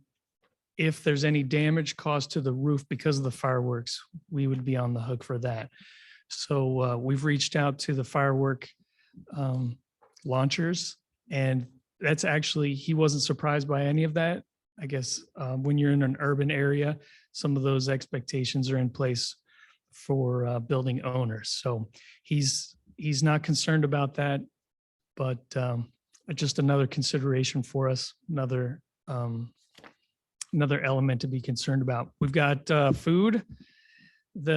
if there's any damage caused to the roof because of the fireworks, we would be on the hook for that. So we've reached out to the firework launchers, and that's actually, he wasn't surprised by any of that. I guess when you're in an urban area, some of those expectations are in place for building owners. So he's not concerned about that, but just another consideration for us, another element to be concerned about. We've got food.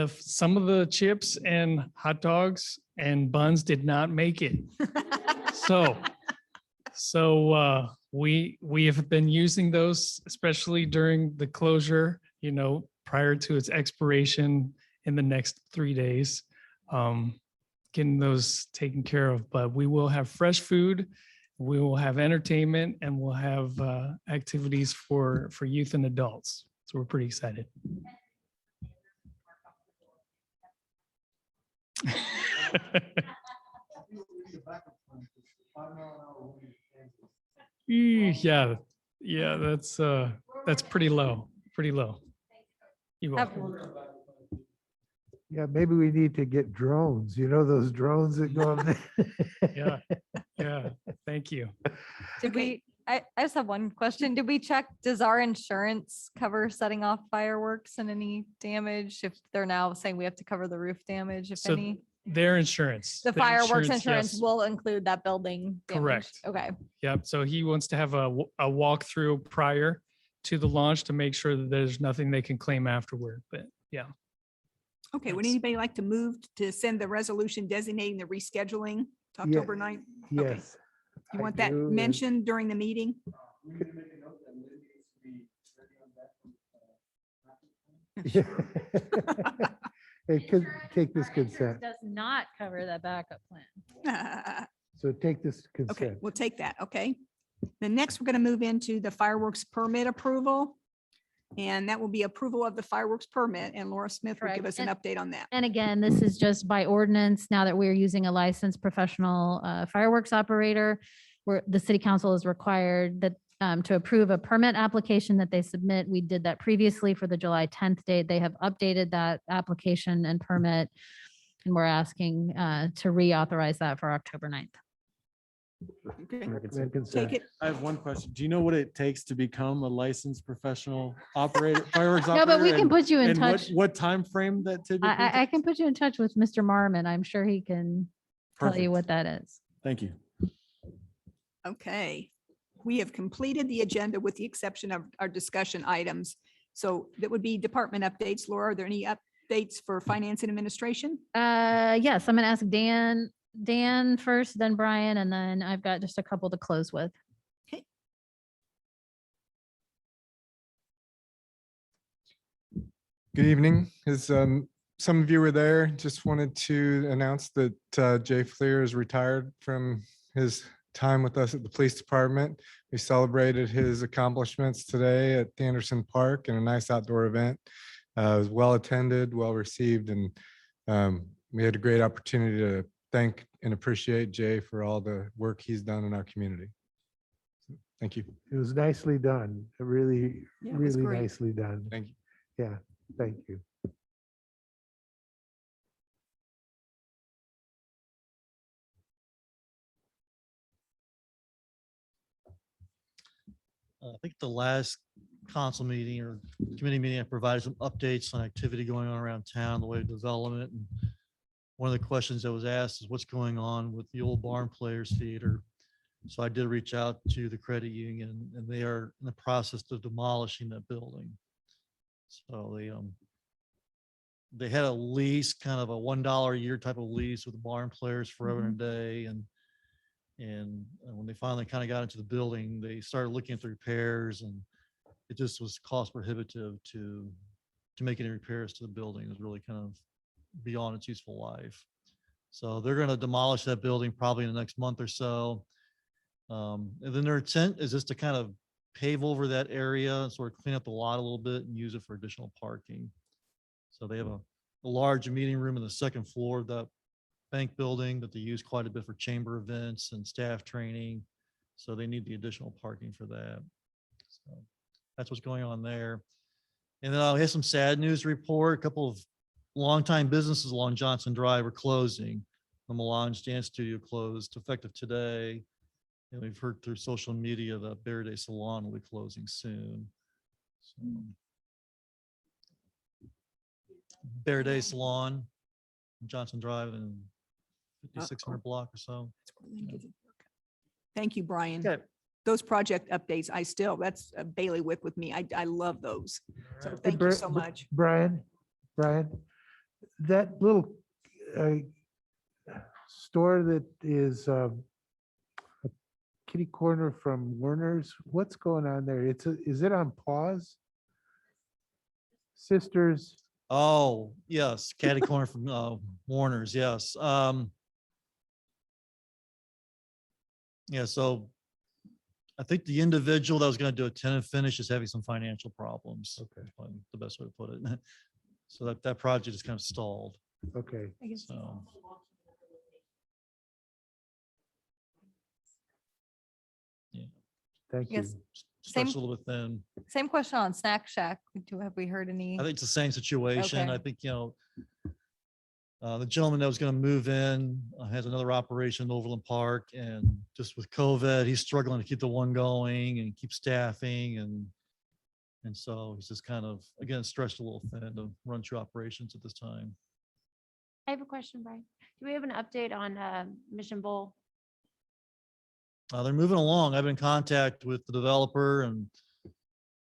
Some of the chips and hot dogs and buns did not make it. So we have been using those, especially during the closure, prior to its expiration in the next 3 days, getting those taken care of. But we will have fresh food, we will have entertainment, and we'll have activities for youth and adults. So we're pretty excited. Yeah, that's pretty low, You're welcome. Yeah, maybe we need to get drones, those drones that go up there. Yeah, thank you. Did we I just have one question. Did we check, does our insurance cover setting off fireworks and any damage? If they're now saying we have to cover the roof damage, if So any? their insurance. The their fireworks insurance yes. will include that building damage? Correct. Okay. Yep. So he wants to have a walkthrough prior to the launch to make sure that there's nothing they can claim afterward. But yeah. Okay, would Yes. anybody like to move to send the resolution designating the rescheduling to Yeah, October 9th? Okay. Yes. You I want that do, and- mentioned during the meeting? It could take this consent. Does not cover the backup plan. So take this Okay, consent. we'll take that, okay? Then next, we're going to move into the fireworks permit approval. And that will be approval of the fireworks permit, and Laura Smith will give Correct. us an update on that. And again, this is just by ordinance. Now that we're using a licensed professional fireworks operator, where the city council is required that to approve a permit application that they submit. We did that previously for the July 10th date. They have updated that application and permit. And we're asking to reauthorize that for October 9th. Okay. Recommend Take consent. it. I have one question. Do you know what it takes to become a licensed professional operator, fireworks operator? No, but we can and- put you in and touch. What time frame that typically? I can put you in touch with Mr. Marmon. I'm sure he can tell you Perfect. what that is. Thank you. Okay, we have completed the agenda with the exception of our discussion items. So that would be department updates. Laura, are there any updates for finance and administration? Yes, I'm gonna ask Dan first, then Brian, and then I've got just a couple to close with. Good evening. As some of you were there, just wanted to announce that Jay Fleer is retired from his time with us at the police department. We celebrated his accomplishments today at Anderson Park in a nice outdoor event. It was well attended, well received, and we had a great opportunity to thank and appreciate Jay for all the work he's done in our community. Thank you. It was nicely done. Really, Yeah, it was really great. nicely done. Thank you. Yeah, thank you. I think the last council meeting or committee meeting, I provided some updates on activity going on around town, the way of development. And one of the questions that was asked is what's going on with the old Barn Players Theater. So I did reach out to the credit union, and they are in the process of demolishing that building. So they had a lease, kind of a $1 a year type of lease with the Barn Players forever and a day. And when they finally kind of got into the building, they started looking at the repairs, and it just was cost prohibitive to make any repairs to the building. It was really kind of beyond its useful life. So they're going to demolish that building probably in the next month or so. And then their intent is just to kind of pave over that area and sort of clean up the lot a little bit and use it for additional parking. So they have a large meeting room in the second floor of that bank building that they use quite a bit for chamber events and staff training. So they need the additional parking for that. So that's what's going on there. And then I have some sad news to report. A couple of longtime businesses along Johnson Drive are closing. The Melange Dance Studio closed effective today. And we've heard through social media that Bear Day Salon will be closing soon. So, Bear Day Salon, Johnson Drive and 5600 block or so. Thank you, Brian. Okay. Those project updates, that's a bailiwick with me. I love those. So Hey, thank you so much. Brian, that little store that is a kitty corner from Werner's, what's going on there? Is it on pause? Sisters, Oh, yes, catty corner from Warner's, yes. Yeah, so I think the individual that was going to do a tenant finish is having some financial problems. Okay. Probably the best way to put it. So that project is kind of stalled. okay. So. Yeah, Thank you. Yes. stretched a Same- little bit thin. Same question on Snack Shack. Have we heard any? I think it's the same situation. Okay. I think, The gentleman that was going to move in has another operation in Overland Park, and just with COVID, he's struggling to keep the one going and keep staffing, and so he's just kind of, again, stretched a little thin to run two operations at this time. I have a question, Brian. Do we have an update on Mission Bowl? They're moving along. I've been in contact with the developer, and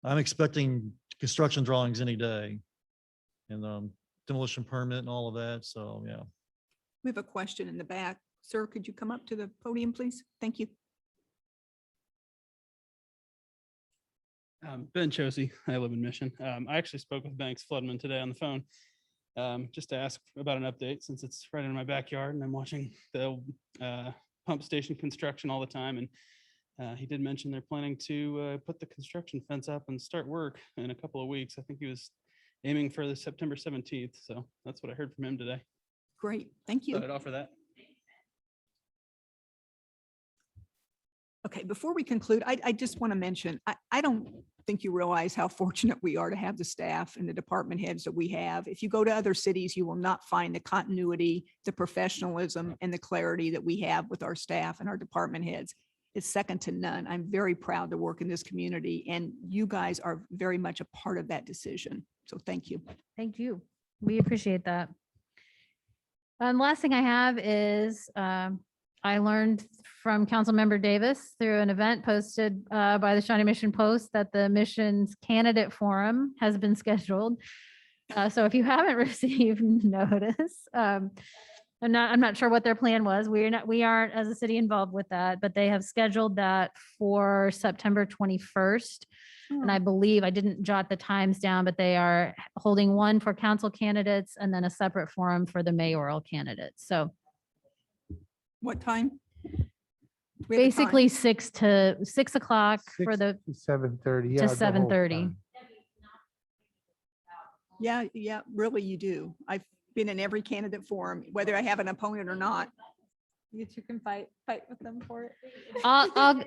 I'm expecting construction drawings any day, and demolition permit and all of that. So, yeah. We have a question in the back. Sir, could you come up to the podium, please? Thank you. Ben Chosey, I live in Mission. I actually spoke with Banks Floodman today on the phone just to ask about an update, since it's right in my backyard and I'm watching the pump station construction all the time. And he did mention they're planning to put the construction fence up and start work in a couple of weeks. I think he was aiming for the September 17th. So that's what I heard from him today. Great, thank you. So I'd offer that. Okay, before we conclude, I just want to mention, I don't think you realize how fortunate we are to have the staff and the department heads that we have. If you go to other cities, you will not find the continuity, the professionalism, and the clarity that we have with our staff and our department heads. It's second to none. I'm very proud to work in this community, and you guys are very much a part of that decision. So thank you. Thank you. We appreciate that. And last thing I have is I learned from Councilmember Davis through an event posted by the Shawnee Mission Post that the mission's candidate forum has been scheduled. So if you haven't received notice, I'm not sure what their plan was. We aren't as a city involved with that, but they have scheduled that for September 21st. And I believe, I didn't jot the times down, but they are holding one for council candidates and then a separate forum for the mayoral candidates. So what time? basically 6 o'clock for the 7:30. to 7:30. Yeah, really you do. I've been in every candidate forum, whether I have an opponent or not. You two can fight with them for it. I'll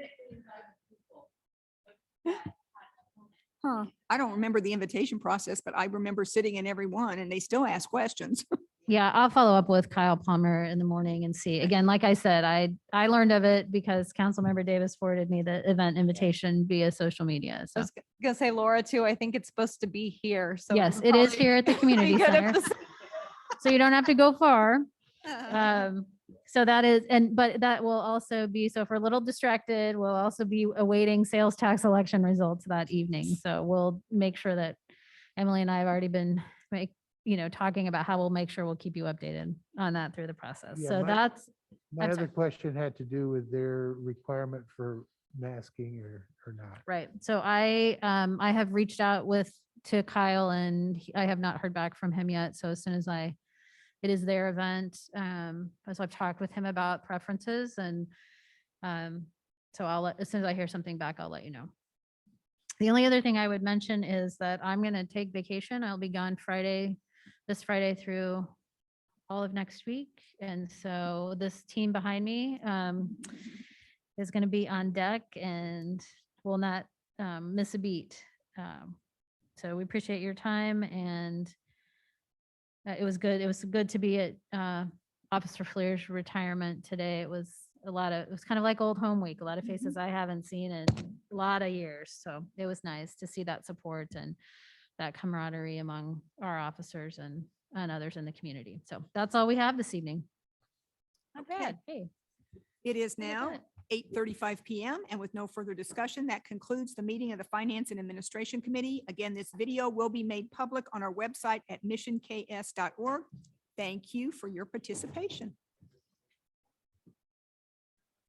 Huh. I don't remember the invitation process, but I remember sitting in every one and they still ask questions. Yeah, I'll follow up with Kyle Palmer in the morning and see. Again, like I said, I learned of it because Councilmember Davis forwarded me the event invitation via social media. I So was gonna say, Laura, too, I think it's supposed to be here. So yes, it is here at the community center. So you don't have to go far. So that is, but that will also be, so if we're a little distracted, we'll also be awaiting sales tax election results that evening. So we'll make sure that Emily and I have already been talking about how we'll make sure we'll keep you updated on that through the process. Yeah, So my I'm other sorry. question had to do with their requirement for masking or not. Right. So I have reached out to Kyle and I have not heard back from him yet. So as soon as it is their event, as I've talked with him about preferences and so as soon as I hear something back, I'll let you know. The only other thing I would mention is that I'm going to take vacation. I'll be gone this Friday through all of next week. And so this team behind me is going to be on deck and will not miss a beat. So we appreciate your time, and it was good. It was good to be at Officer Fleur's retirement today. It was kind of like old home week, a lot of faces I haven't seen in a lot of years. So it was nice to see that support and that camaraderie among our officers and others in the community. So that's all we have this evening. Not bad. Hey. It is now 8:35 p.m. and with no further discussion, that concludes the meeting of the Finance and Administration Committee. Again, this video will be made public on our website at missionks.org. Thank you for your participation.